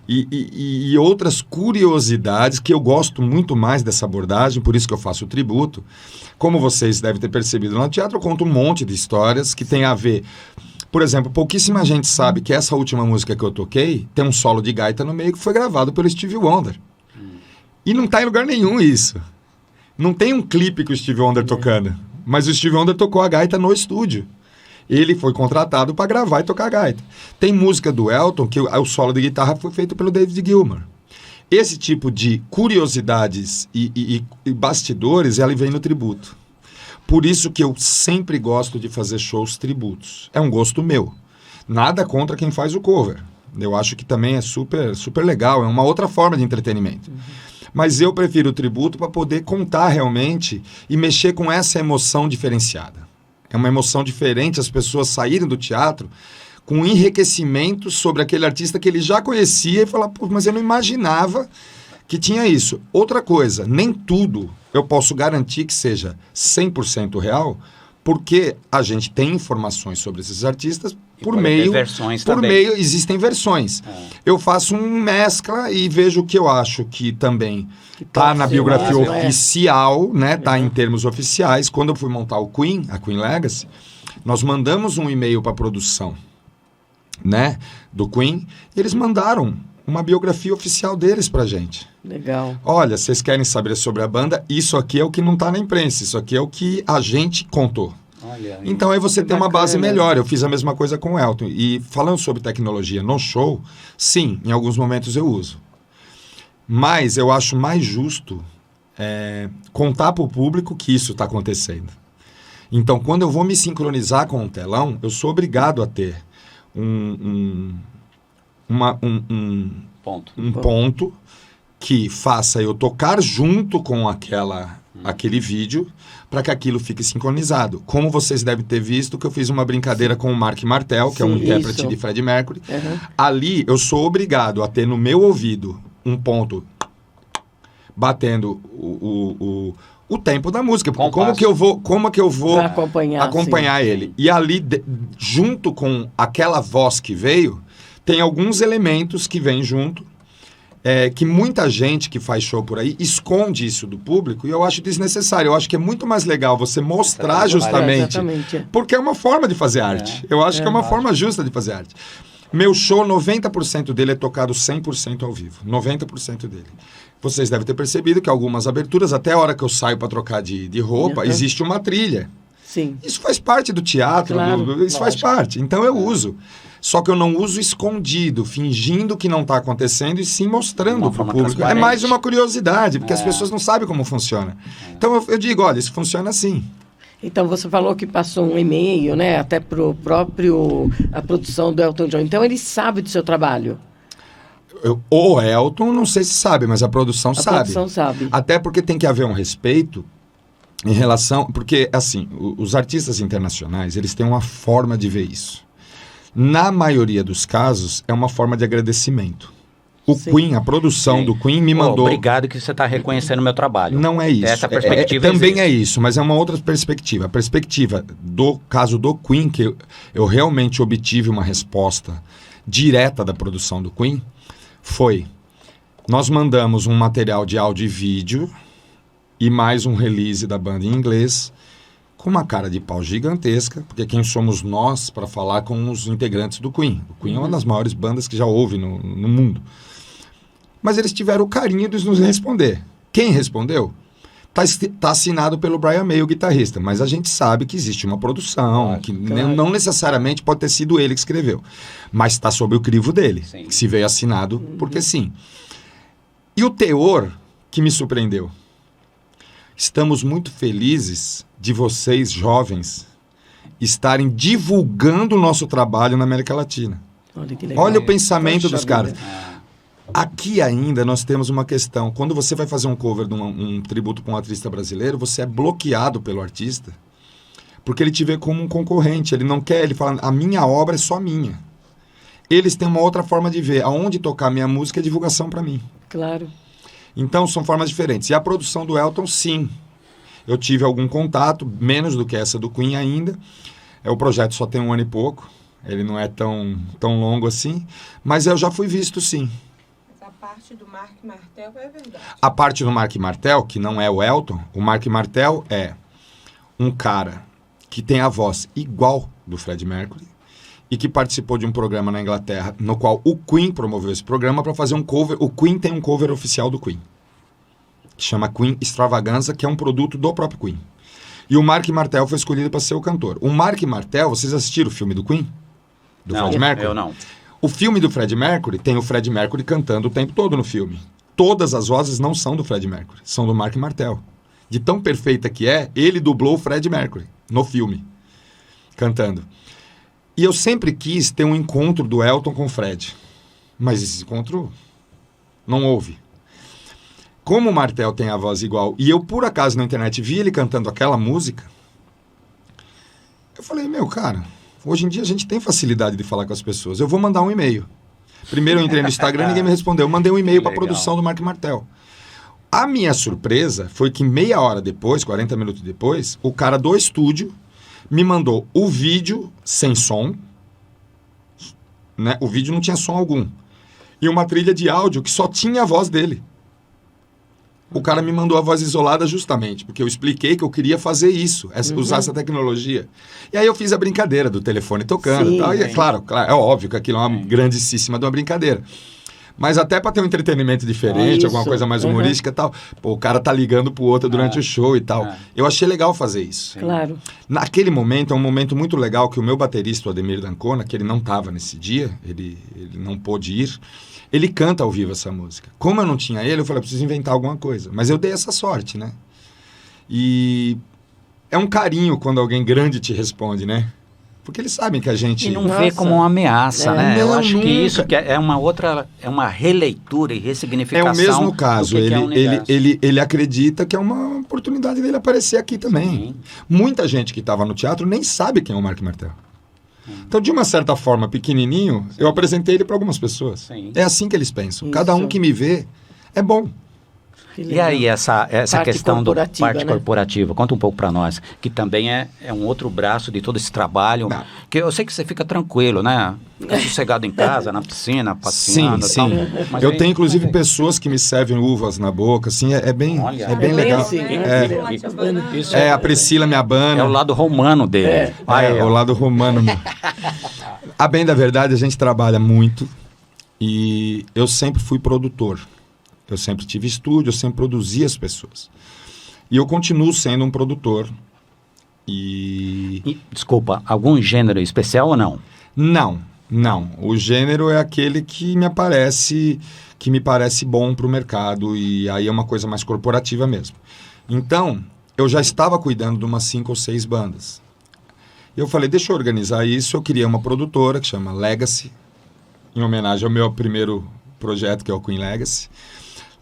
e outras curiosidades, que eu gosto muito mais dessa abordagem, por isso que eu faço o tributo. Como vocês devem ter percebido no teatro, eu conto um monte de histórias que tem a ver... Por exemplo, pouquíssima gente sabe que essa última música que eu toquei tem um solo de gaita no meio que foi gravado pelo Stevie Wonder. E não está em lugar nenhum isso. Não tem um clipe com o Stevie Wonder tocando. Mas o Stevie Wonder tocou a gaita no estúdio. Ele foi contratado para gravar e tocar a gaita. Tem música do Elton que o solo de guitarra foi feito pelo David Gilmour. Esse tipo de curiosidades e bastidores, ela vem no tributo. Por isso que eu sempre gosto de fazer shows tributos. É um gosto meu. Nada contra quem faz o cover. Eu acho que também é super, super legal. É uma outra forma de entretenimento. Mas eu prefiro o tributo para poder contar realmente e mexer com essa emoção diferenciada. É uma emoção diferente, as pessoas saírem do teatro com um enriquecimento sobre aquele artista que ele já conhecia e falar, pô, mas eu não imaginava que tinha isso. Outra coisa, nem tudo eu posso garantir que seja 100% real, porque a gente tem informações sobre esses artistas por meio... Existem versões. Eu faço um mescla e vejo o que eu acho que também está na biografia oficial, né? Está em termos oficiais. Quando eu fui montar o Queen, a Queen Legacy, nós mandamos um e-mail para a produção, né, do Queen, e eles mandaram uma biografia oficial deles pra gente. Legal. Olha, vocês querem saber sobre a banda? Isso aqui é o que não tá na imprensa, isso aqui é o que a gente contou. Olha, então aí você tem uma base melhor. Eu fiz a mesma coisa com o Elton. E falando sobre tecnologia no show, sim, em alguns momentos eu uso. Mas eu acho mais justo contar para o público que isso está acontecendo. Então, quando eu vou me sincronizar com o telão, eu sou obrigado a ter um ponto que faça eu tocar junto com aquele vídeo para que aquilo fique sincronizado. Como vocês devem ter visto que eu fiz uma brincadeira com o Mark Martel, que é um intérprete de Freddie Mercury. Ali eu sou obrigado a ter no meu ouvido um ponto batendo o tempo da música. Porque como que eu vou acompanhar ele? E ali, junto com aquela voz que veio, tem alguns elementos que vêm junto, que muita gente que faz show por aí esconde isso do público, e eu acho desnecessário. Eu acho que é muito mais legal você mostrar justamente, porque é uma forma de fazer arte. Eu acho que é uma forma justa de fazer arte. Meu show, 90% dele é tocado 100% ao vivo. 90% dele. Vocês devem ter percebido que algumas aberturas, até a hora que eu saio para trocar de roupa, existe uma trilha. Sim. Isso faz parte do teatro, faz parte. Então eu uso. Só que eu não uso escondido, fingindo que não está acontecendo e sim mostrando para o público. É mais uma curiosidade, porque as pessoas não sabem como funciona. Então eu digo, olha, isso funciona assim. Então você falou que passou um e-mail, né, até para a produção do Elton John. Então ele sabe do seu trabalho. O Elton, não sei se sabe, mas a produção sabe. A produção sabe. Até porque tem que haver um respeito em relação... Porque, assim, os artistas internacionais, eles têm uma forma de ver isso. Na maioria dos casos, é uma forma de agradecimento. O Queen, a produção do Queen me mandou... Obrigado que você está reconhecendo o meu trabalho. Não é isso. Essa perspectiva também é isso, mas é uma outra perspectiva. A perspectiva do caso do Queen, que eu realmente obtive uma resposta direta da produção do Queen, foi: nós mandamos um material de áudio e vídeo e mais um release da banda em inglês, com uma cara de pau gigantesca, porque quem somos nós para falar com os integrantes do Queen? O Queen é uma das maiores bandas que já houve no mundo. Mas eles tiveram o carinho de nos responder. Quem respondeu? tá assinado pelo Brian May, o guitarrista, mas a gente sabe que existe uma produção, que não necessariamente pode ter sido ele que escreveu, mas está sob o crivo dele, que se veio assinado, porque sim. E o teor que me surpreendeu. Estamos muito felizes de vocês, jovens, estarem divulgando o nosso trabalho na América Latina. Olha que legal. Olha o pensamento dos caras. Vida. Aqui ainda nós temos uma questão. Quando você vai fazer um cover de um tributo para um artista brasileiro, você é bloqueado pelo artista, porque ele te vê como um concorrente. Ele não quer, ele fala, a minha obra é só minha. Eles têm uma outra forma de ver. Aonde tocar minha música é divulgação para mim. Claro. Então são formas diferentes. E a produção do Elton, sim. Eu tive algum contato, menos do que essa do Queen ainda. O projeto só tem 1 ano e pouco. Ele não é tão longo assim. Mas eu já fui visto, sim. A parte do Mark Martel é verdade. A parte do Mark Martel, que não é o Elton, o Mark Martel é um cara que tem a voz igual do Freddie Mercury e que participou de um programa na Inglaterra, no qual o Queen promoveu esse programa para fazer um cover. O Queen tem um cover oficial do Queen, que chama Queen Extravaganza, que é um produto do próprio Queen. E o Mark Martel foi escolhido para ser o cantor. O Mark Martel, vocês assistiram o filme do Queen? Do Freddie Mercury? Eu não. O filme do Freddie Mercury tem o Freddie Mercury cantando o tempo todo no filme. Todas as vozes não são do Freddie Mercury, são do Mark Martel. De tão perfeita que é, ele dublou o Freddie Mercury no filme, cantando. E eu sempre quis ter um encontro do Elton com o Fred, mas esse encontro não houve. Como o Martel tem a voz igual, e eu por acaso na internet vi ele cantando aquela música, eu falei, meu cara... Hoje em dia a gente tem facilidade de falar com as pessoas. Eu vou mandar um e-mail. Primeiro eu entrei no Instagram e ninguém me respondeu. Eu mandei um e-mail para a produção do Mark Martel. A minha surpresa foi que meia hora depois, 40 minutos depois, o cara do estúdio me mandou o vídeo sem som. Né? O vídeo não tinha som algum. E uma trilha de áudio que só tinha a voz dele. O cara me mandou a voz isolada justamente, porque eu expliquei que eu queria fazer isso, usar essa tecnologia. E aí eu fiz a brincadeira do telefone tocando. Sim, e tal, e claro, é óbvio que aquilo é uma grandíssima de uma brincadeira. Mas até para ter um entretenimento diferente, alguma coisa mais humorística e tal, pô, o cara tá ligando pro outro durante o show e tal. Eu achei legal fazer isso. Claro. Naquele momento, é um momento muito legal que o meu baterista, o Ademir D'Ancona, que ele não estava nesse dia, ele não pôde ir, ele canta ao vivo essa música. Como eu não tinha ele, eu falei, eu preciso inventar alguma coisa. Mas eu dei essa sorte, né? E é um carinho quando alguém grande te responde, né? Porque eles sabem que a gente... E não vê como uma ameaça, né? Não, eu acho nunca. que isso que é uma outra, é uma releitura e ressignificação. É o mesmo caso, do que é o universo. ele acredita que é uma oportunidade dele aparecer aqui também. Sim. Muita gente que estava no teatro nem sabe quem é o Mark Martel. Então, de uma certa forma, pequenininho, eu apresentei ele para algumas pessoas. Sim. É assim que eles pensam. Isso. Cada um que me vê é bom. E aí, essa Parte questão do corporativa, parte né? corporativa, conta um pouco para nós, que também é um outro braço de todo esse trabalho, Não. que eu sei que você fica tranquilo, né? Fica sossegado em casa, na piscina, passeando e tal. Mas Eu aí- tenho, inclusive, pessoas que me servem uvas na boca, assim, é bem, Olha. é bem É bem legal. assim, né? Isso É, a Priscila me abana. é o lado romano dele. O lado romano. A bem da verdade, a gente trabalha muito e eu sempre fui produtor. Eu sempre tive estúdio, eu sempre produzi as pessoas. E eu continuo sendo um produtor. E, desculpa, algum gênero especial ou não? Não. O gênero é aquele que me parece bom para o mercado e aí é uma coisa mais corporativa mesmo. Então, eu já estava cuidando de umas 5 ou 6 bandas. Eu falei, deixa eu organizar isso. Eu criei uma produtora que chama Legacy, em homenagem ao meu primeiro projeto, que é o Queen Legacy.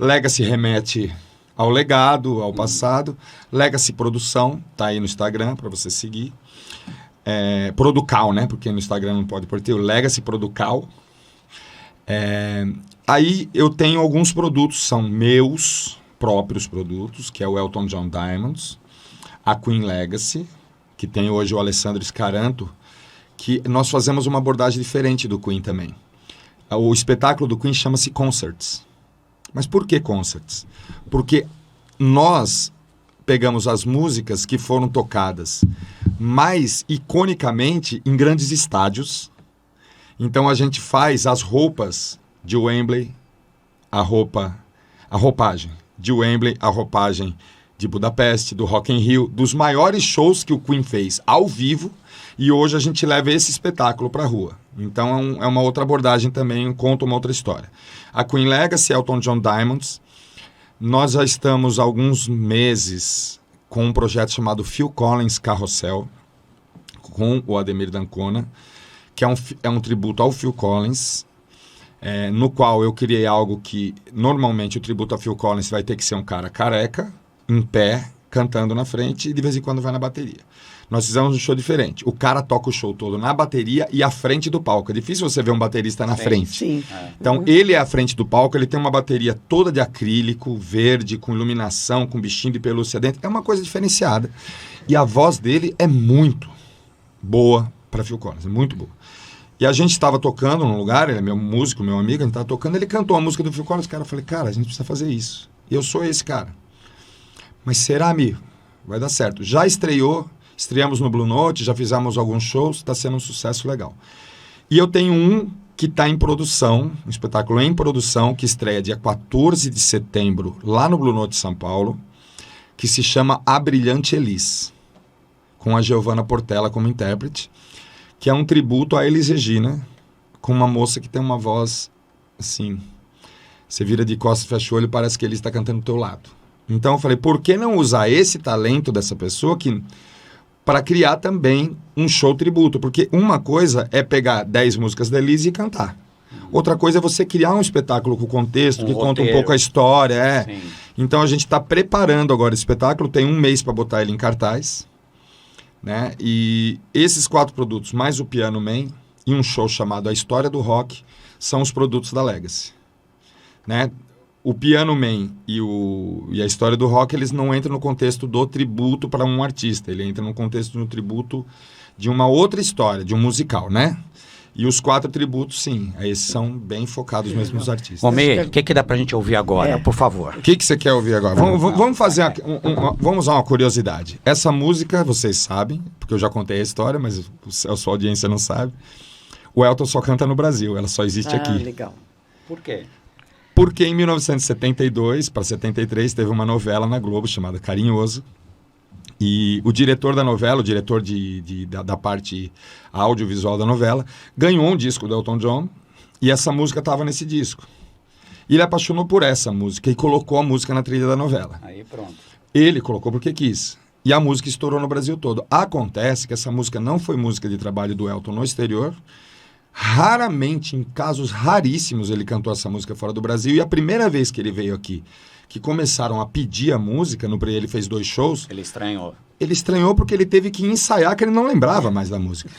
Legacy remete ao legado, ao passado. Legacy Produção, tá aí no Instagram para você seguir. Producal, né? Porque no Instagram não pode pôr o Legacy Producal. Aí eu tenho alguns produtos, são meus próprios produtos, que é o Elton John Diamonds, a Queen Legacy, que tem hoje o Alessandro Scaranto, que nós fazemos uma abordagem diferente do Queen também. O espetáculo do Queen chama-se Concerts. Mas por que Concerts? Porque nós pegamos as músicas que foram tocadas mais iconicamente em grandes estádios. Então a gente faz as roupas de Wembley, a roupagem de Wembley, a roupagem de Budapeste, do Rock in Rio, dos maiores shows que o Queen fez ao vivo, e hoje a gente leva esse espetáculo para a rua. Então é uma outra abordagem também, conta uma outra história. A Queen Legacy, Elton John Diamonds, nós já estamos há alguns meses com um projeto chamado Phil Collins Carrossel, com o Ademir d'Ancona, que é um tributo ao Phil Collins, no qual eu criei algo que, normalmente, o tributo a Phil Collins vai ter que ser um cara careca, em pé, cantando na frente, e de vez em quando vai na bateria. Nós fizemos um show diferente. O cara toca o show todo na bateria e à frente do palco. É difícil você ver um baterista na frente. Sim. Então, ele é à frente do palco, ele tem uma bateria toda de acrílico, verde, com iluminação, com bichinho de pelúcia dentro. É uma coisa diferenciada. E a voz dele é muito boa para Phil Collins, é muito boa. E a gente estava tocando num lugar, ele é meu músico, meu amigo, a gente estava tocando, ele cantou a música do Phil Collins, cara, eu falei, cara, a gente precisa fazer isso. E eu sou esse cara. Mas será, amigo? Vai dar certo. Já estreamos no Blue Note, já fizemos alguns shows, está sendo um sucesso legal. E eu tenho um que está em produção, um espetáculo em produção, que estreia dia 14 de setembro, lá no Blue Note São Paulo, que se chama A Brilhante Elis, com a Giovanna Portela como intérprete, que é um tributo a Elis Regina, com uma moça que tem uma voz, assim, você vira de costas, fecha o olho e parece que Elis está cantando do teu lado. Então eu falei, por que não usar esse talento dessa pessoa para criar também um show tributo? Porque uma coisa é pegar 10 músicas da Elis e cantar. Outra coisa é você criar um espetáculo com contexto, que conta um pouco a história. Então a gente está preparando agora esse espetáculo, tem um mês para botar ele em cartaz, né? E esses 4 produtos, mais o Piano Man e um show chamado A História do Rock, são os produtos da Legacy, né? O Piano Man e a História do Rock, eles não entram no contexto do tributo para um artista, ele entra no contexto do tributo de uma outra história, de um musical, né? E os 4 tributos, sim, esses são bem focados mesmo nos artistas. Romê, o que dá pra gente ouvir agora, por favor? O que você quer ouvir agora? Vamos fazer vamos usar uma curiosidade. Essa música, vocês sabem, porque eu já contei a história, mas a sua audiência não sabe. O Elton só canta no Brasil, ela só existe aqui. Legal. Por quê? Porque em 1972 para 73 teve uma novela na Globo chamada Carinhoso. E o diretor da novela, o diretor da parte audiovisual da novela, ganhou um disco do Elton John e essa música estava nesse disco. E ele apaixonou por essa música e colocou a música na trilha da novela. Aí pronto. Ele colocou porque quis. E a música estourou no Brasil todo. Acontece que essa música não foi música de trabalho do Elton no exterior. Raramente, em casos raríssimos, ele cantou essa música fora do Brasil. E a primeira vez que ele veio aqui, que começaram a pedir a música, ele fez 2 shows. Ele estranhou. Ele estranhou porque ele teve que ensaiar, que ele não lembrava mais da música.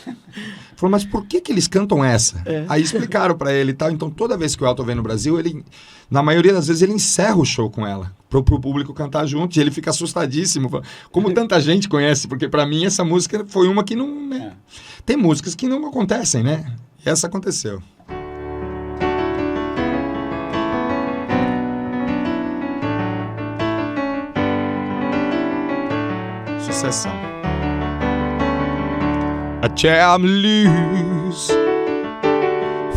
Falou, mas por que eles cantam essa? Aí explicaram pra ele e tal. Então, toda vez que o Elton vem no Brasil, ele, na maioria das vezes, ele encerra o show com ela, pro público cantar junto. E ele fica assustadíssimo. Como tanta gente conhece? Porque pra mim, essa música foi uma que não... Né? Tem músicas que não acontecem, né? E essa aconteceu. Sucessão. I tear me loose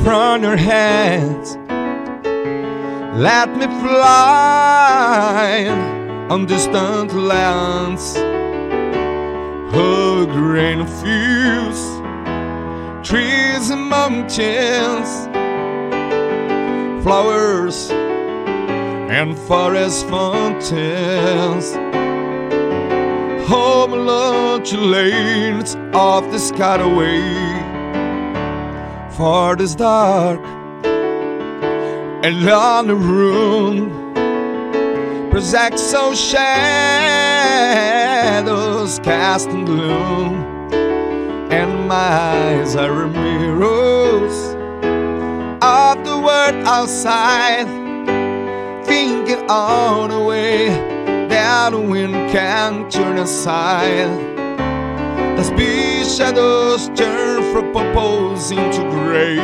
from your hands. Let me fly on distant lands. Oh, green fields, trees and mountains, flowers and forest fountains. Home along to lanes of the skyway, for this dark and lonely room projects so shadows cast in gloom, and my eyes are mirrors of the world outside, thinking all the way that the wind can turn aside. As big shadows turn from purples into gray,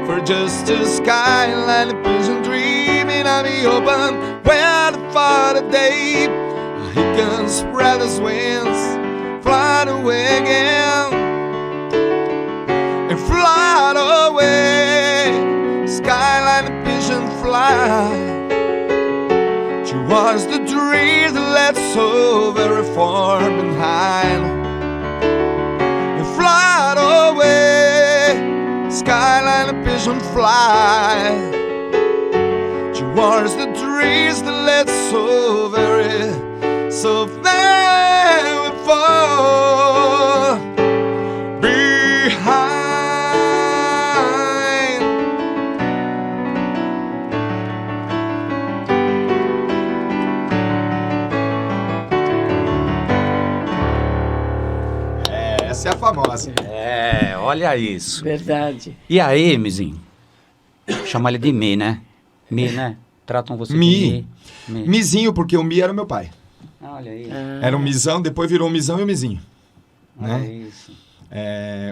for just a skyline, a vision dreaming of the open, where the far day he can spread his wings, fly away again, and fly away. Skyline, a vision fly. was the dream that led so very far behind. You fly away, skyline a pigeon fly. You was the dreams that led so very far behind. Essa é a famosa. Olha isso. Verdade. E aí, Mizinho? Chama ele de Mi, né? Mi, né? Tratam você Mi. de Mi. Mizinho, porque o Mi era meu pai. Olha aí. Era um Mizão, depois virou um Mizão e um Mizinho. Olha Né? isso.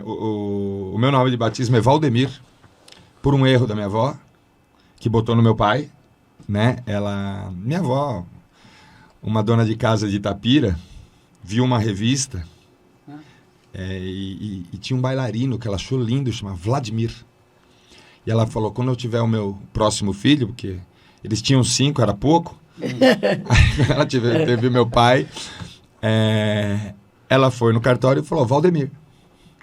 O meu nome de batismo é Valdemir, por um erro da minha avó, que botou no meu pai, né? Minha avó, uma dona de casa de Itapira, viu uma revista e tinha um bailarino que ela achou lindo, chamava Vladimir. E ela falou, quando eu tiver o meu próximo filho, porque eles tinham 5, era pouco, aí ela teve meu pai, ela foi no cartório e falou, Valdemir.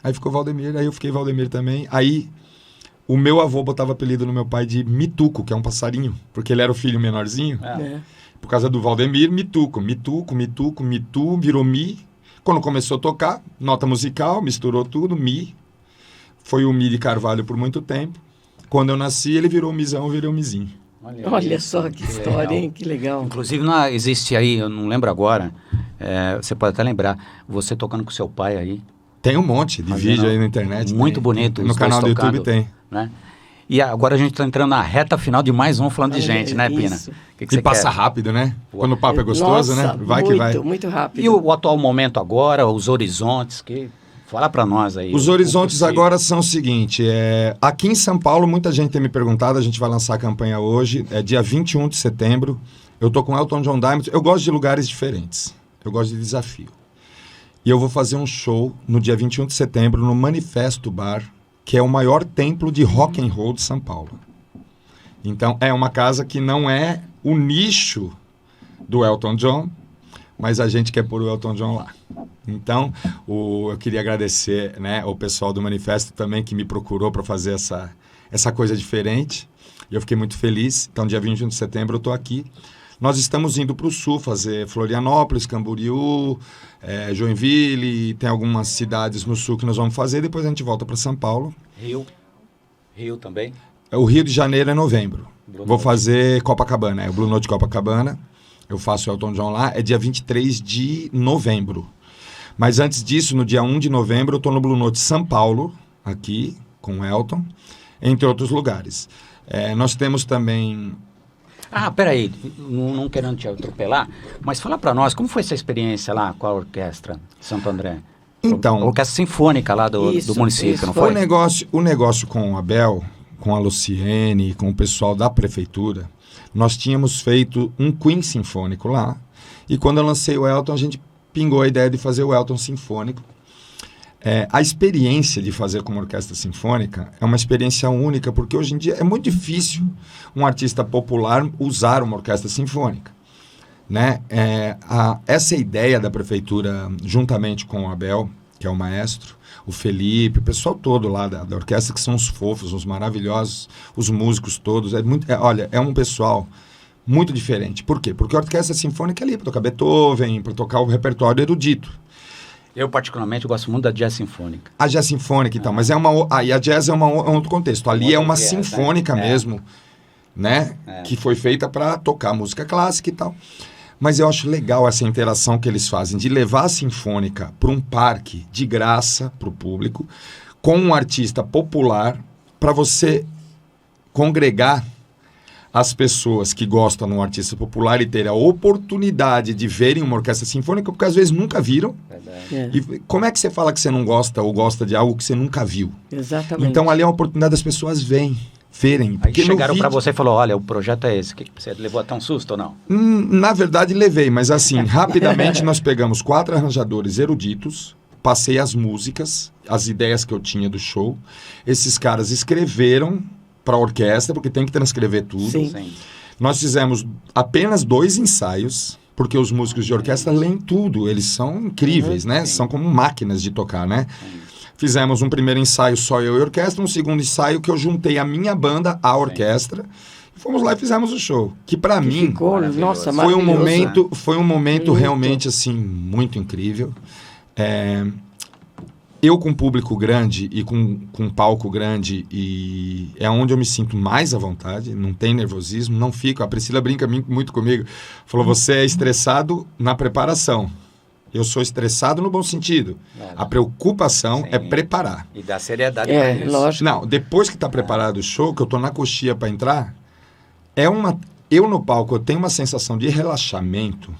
Aí ficou Valdemir, aí eu fiquei Valdemir também. Aí o meu avô botava apelido no meu pai de Mituco, que é um passarinho, porque ele era o filho menorzinho. Por causa do Valdemir, Mituco. Mituco, Mituco, Mitu, virou Mi. Quando começou a tocar, nota musical, misturou tudo, Mi. Foi o Mi de Carvalho por muito tempo. Quando eu nasci, ele virou Mizão, eu virei o Mizinho. Olha só que história, legal. hein? Que legal. Inclusive, existe aí, eu não lembro agora, você pode até lembrar, você tocando com seu pai aí. Tem um monte de vídeo aí na internet. Muito bonito. No canal do YouTube tem. Né? E agora a gente está entrando na reta final de mais um Falando de Gente, né, Pina? Que E passa rápido, né? Quando o papo é gostoso, Nossa, né? Vai muito, que vai. muito rápido. E o atual momento agora, os horizontes, fala para nós aí. Os horizontes agora são o seguinte, aqui em São Paulo, muita gente tem me perguntado, a gente vai lançar a campanha hoje, dia 21 de setembro, eu tô com Elton John Diamond, eu gosto de lugares diferentes, eu gosto de desafio. E eu vou fazer um show no dia 21 de setembro no Manifesto Bar, que é o maior templo de rock and roll de São Paulo. Então, é uma casa que não é o nicho do Elton John, mas a gente quer pôr o Elton John lá. Então, eu queria agradecer, né, o pessoal do Manifesto também que me procurou para fazer essa coisa diferente. E eu fiquei muito feliz. Então, dia 21 de setembro eu estou aqui. Nós estamos indo para o sul fazer Florianópolis, Camboriú, Joinville, tem algumas cidades no sul que nós vamos fazer. Depois a gente volta para São Paulo. Rio também? O Rio de Janeiro é novembro. Vou fazer Copacabana, o Blue Note Copacabana. Eu faço o Elton John lá, é dia 23 de novembro. Mas antes disso, no dia 1 de novembro, eu estou no Blue Note São Paulo, aqui, com o Elton, entre outros lugares. Nós temos também... Peraí, não querendo te atropelar, mas fala para nós, como foi essa experiência lá com a orquestra de Santo André? Então... A orquestra sinfônica lá do município, não foi? O negócio com o Abel, com a Luciene, com o pessoal da prefeitura, nós tínhamos feito um Queen sinfônico lá, e quando eu lancei o Elton, a gente pingou a ideia de fazer o Elton sinfônico. A experiência de fazer com uma orquestra sinfônica é uma experiência única, porque hoje em dia é muito difícil um artista popular usar uma orquestra sinfônica. Né? Essa ideia da prefeitura, juntamente com o Abel, que é o maestro, o Felipe, o pessoal todo lá da orquestra, que são os fofos, os maravilhosos, os músicos todos, olha, é um pessoal muito diferente. Por quê? Porque a orquestra sinfônica é ali para tocar Beethoven, para tocar o repertório erudito. Eu, particularmente, gosto muito da jazz sinfônica. A jazz sinfônica e tal, mas e a jazz é um outro contexto. Ali é uma sinfônica mesmo, né? Que foi feita para tocar música clássica e tal. Mas eu acho legal essa interação que eles fazem, de levar a sinfônica para um parque de graça para o público, com um artista popular, para você congregar as pessoas que gostam de um artista popular e terem a oportunidade de verem uma orquestra sinfônica, porque às vezes nunca viram. E como é que você fala que você não gosta ou gosta de algo que você nunca viu? Exatamente. Então ali é uma oportunidade das pessoas verem. Aí chegaram para você e falou, olha, o projeto é esse. Você levou até um susto ou não? Na verdade levei, mas assim, rapidamente nós pegamos 4 arranjadores eruditos, passei as músicas, as ideias que eu tinha do show. Esses caras escreveram para a orquestra, porque tem que transcrever tudo. Sim. Nós fizemos apenas 2 ensaios, porque os músicos de orquestra leem tudo, eles são incríveis, né? São como máquinas de tocar, né? Fizemos um primeiro ensaio só eu e a orquestra, um segundo ensaio que eu juntei a minha banda à orquestra. Fomos lá e fizemos o show, que para mim ficou, nossa, foi um momento realmente assim muito incrível. Eu com público grande e com palco grande, e é onde eu me sinto mais à vontade, não tem nervosismo, não fico. A Priscila brinca muito comigo, falou, você é estressado na preparação. Eu sou estressado no bom sentido. A preocupação é preparar. E dar seriedade pra isso. Lógico. Não, depois que está preparado o show, que eu tô na coxia para entrar, eu no palco eu tenho uma sensação de relaxamento,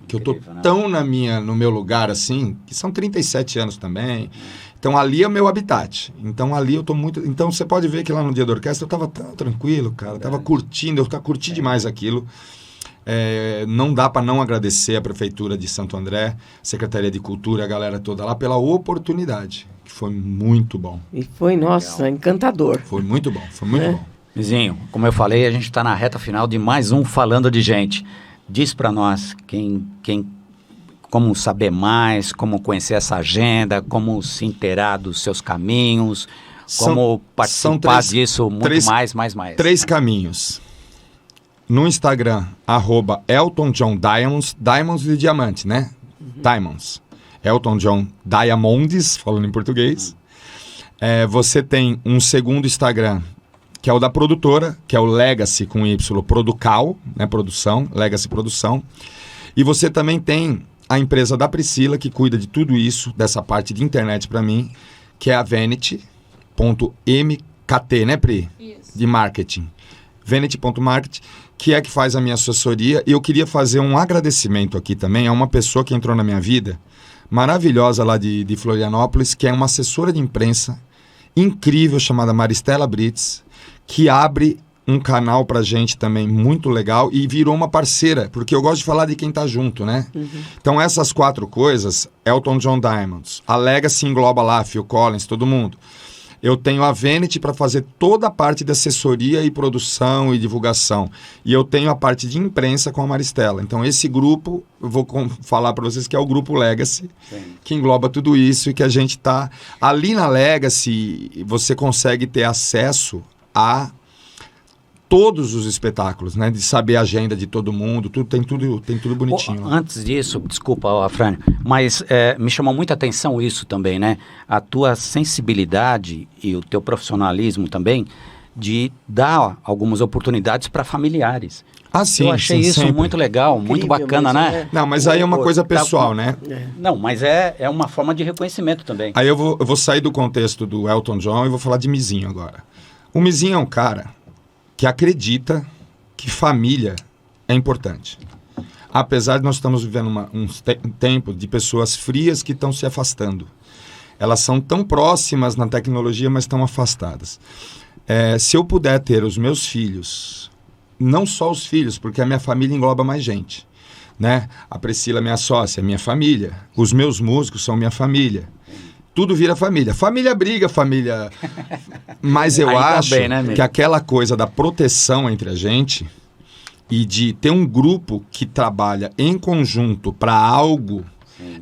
que eu tô tão no meu lugar assim, que são 37 anos também. Então ali é o meu habitat. Então ali eu tô muito... Então você pode ver que lá no dia da orquestra eu tava tão tranquilo, cara. Eu tava curtindo, eu curti demais aquilo. Não dá para não agradecer a Prefeitura de Santo André, Secretaria de Cultura, a galera toda lá, pela oportunidade, que foi muito bom. E foi, nossa, encantador. Foi muito bom, foi muito bom. Vizinho, como eu falei, a gente está na reta final de mais um Falando de Gente. Diz para nós como saber mais, como conhecer essa agenda, como se inteirar dos seus caminhos, como participar disso muito mais. 3 caminhos. No Instagram, @EltonJohnDiamonds, Diamonds de diamante, né? Diamonds. Elton John Diamonds, falando em português. Você tem um segundo Instagram, que é o da produtora, que é o Legacy com Y, Producal, né? Produção, Legacy Produção. E você também tem a empresa da Priscila, que cuida de tudo isso, dessa parte de internet para mim, que é a Vanity.mkt, né, Pri? Isso. De marketing. Vanity.marketing, que é que faz a minha assessoria. E eu queria fazer um agradecimento aqui também a uma pessoa que entrou na minha vida, maravilhosa lá de Florianópolis, que é uma assessora de imprensa incrível, chamada Maristela Brits, que abre um canal pra gente também muito legal e virou uma parceira, porque eu gosto de falar de quem tá junto, né? Então essas 4 coisas, Elton John Diamonds, a Legacy engloba lá, Phil Collins, todo mundo. Eu tenho a Vanity para fazer toda a parte de assessoria e produção e divulgação. E eu tenho a parte de imprensa com a Maristela. Então, esse grupo, eu vou falar para vocês que é o Grupo Legacy, que engloba tudo isso e que a gente está... Ali na Legacy, você consegue ter acesso a todos os espetáculos, né? De saber a agenda de todo mundo, tem tudo bonitinho. Antes disso, desculpa, Afrânio, mas me chamou muita atenção isso também, né? A tua sensibilidade e o teu profissionalismo também de dar algumas oportunidades para familiares. Sim, eu achei isso sempre muito legal, incrível, muito bacana, né? Não, mas aí é uma coisa pessoal, né? Não, mas é uma forma de reconhecimento também. Aí eu vou sair do contexto do Elton John e vou falar de Mizinho agora. O Mizinho é um cara que acredita que família é importante. Apesar de nós estamos vivendo um tempo de pessoas frias que estão se afastando. Elas são tão próximas na tecnologia, mas estão afastadas. Se eu puder ter os meus filhos, não só os filhos, porque a minha família engloba mais gente, né? A Priscila, minha sócia, é minha família. Os meus músicos são minha família. Tudo vira família. Família briga, família... Mas eu acho que aquela coisa da proteção entre a gente e de ter um grupo que trabalha em conjunto para algo,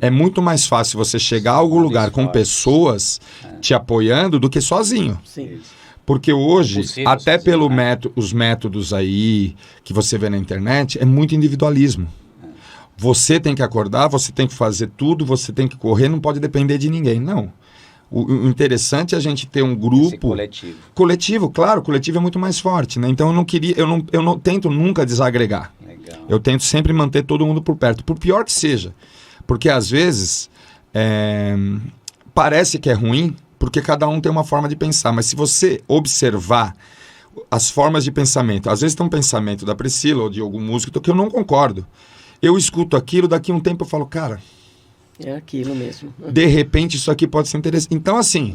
é muito mais fácil você chegar a algum lugar com pessoas te apoiando do que sozinho. Sim. Porque hoje, até pelo os métodos aí que você vê na internet, é muito individualismo. Você tem que acordar, você tem que fazer tudo, você tem que correr, não pode depender de ninguém, não. O interessante é a gente ter um grupo... coletivo. Coletivo, claro, o coletivo é muito mais forte, né? Então eu não tento nunca desagregar. Legal. Eu tento sempre manter todo mundo por perto, por pior que seja. Porque às vezes parece que é ruim, porque cada um tem uma forma de pensar, mas se você observar as formas de pensamento, às vezes tem um pensamento da Priscila ou de algum músico que eu não concordo. Eu escuto aquilo, daqui a um tempo eu falo, cara... É aquilo mesmo. De repente isso aqui pode ser interessante. Então assim,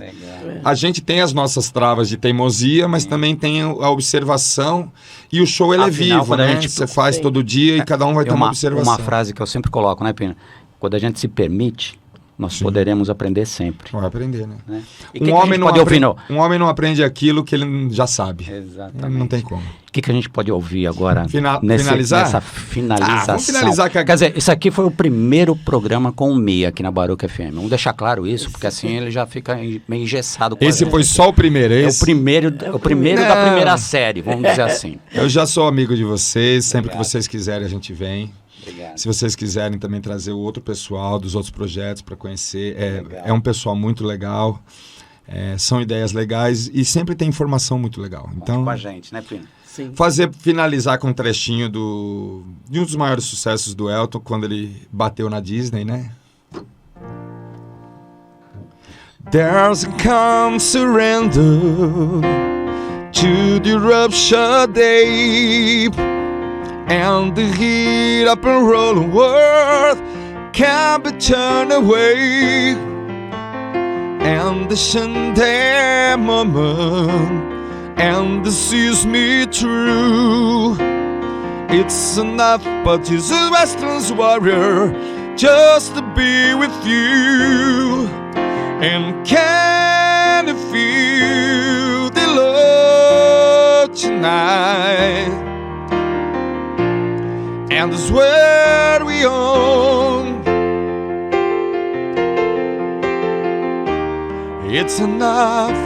a gente tem as nossas travas de teimosia, mas também tem a observação e o show ele é vivo, né? Você faz todo dia e cada um vai ter uma observação. Uma frase que eu sempre coloco, né, Pina? Quando a gente se permite nós poderemos aprender sempre. Vai aprender, né? Né? E Um homem não aprende aquilo que ele já sabe. Exatamente. Não tem como. O que a gente pode ouvir agora finalizar? nessa finalização? Vamos finalizar. Quer dizer, isso aqui foi o primeiro programa com o Mi aqui na Baruch FM. Vamos deixar claro isso, porque assim ele já fica meio engessado. Esse foi só o primeiro, é esse? O primeiro da primeira série, vamos dizer assim. Eu já sou amigo de vocês, sempre que vocês quiserem a gente vem. Obrigado. Se vocês quiserem também trazer o outro pessoal dos outros projetos para conhecer, é um pessoal muito legal, são ideias legais e sempre tem informação muito legal. Então, com a gente, né, Pina? Sim. Finalizar com um trechinho de um dos maiores sucessos do Elton, quando ele bateu na Disney, né? There's a calm surrender to the rupture day, and the heat up and rolling world can't be turned away, and the Sunday moment and this sees me through. It's enough, but he's a Western's warrior just to be with you. And can you feel the love tonight? And this where we own. It's enough,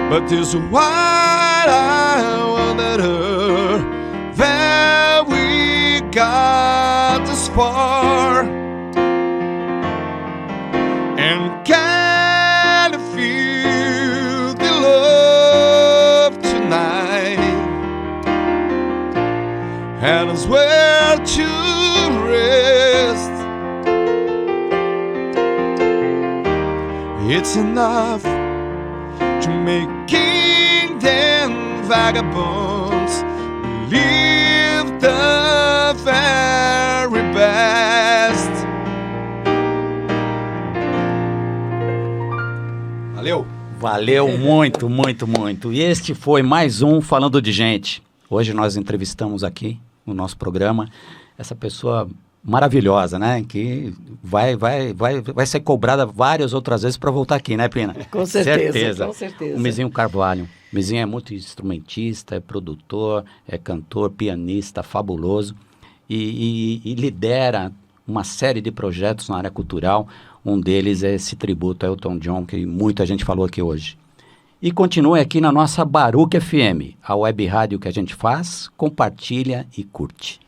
but it's what I wanted her. There we got this far. And can you feel the love tonight? And it's where to rest. It's enough to make kings and vagabonds believe the very best. Valeu! Valeu muito, muito, muito. E este foi mais um Falando de Gente. Hoje nós entrevistamos aqui no nosso programa essa pessoa maravilhosa, né? Que vai ser cobrada várias outras vezes para voltar aqui, né, Pina? Com certeza, com certeza. O Mizinho Carvalho. O Mizinho é muito instrumentista, é produtor, é cantor, pianista, fabuloso e lidera uma série de projetos na área cultural. Um deles é esse tributo a Elton John, que muita gente falou aqui hoje. E continue aqui na nossa Baruch FM, a web rádio que a gente faz, compartilha e curte.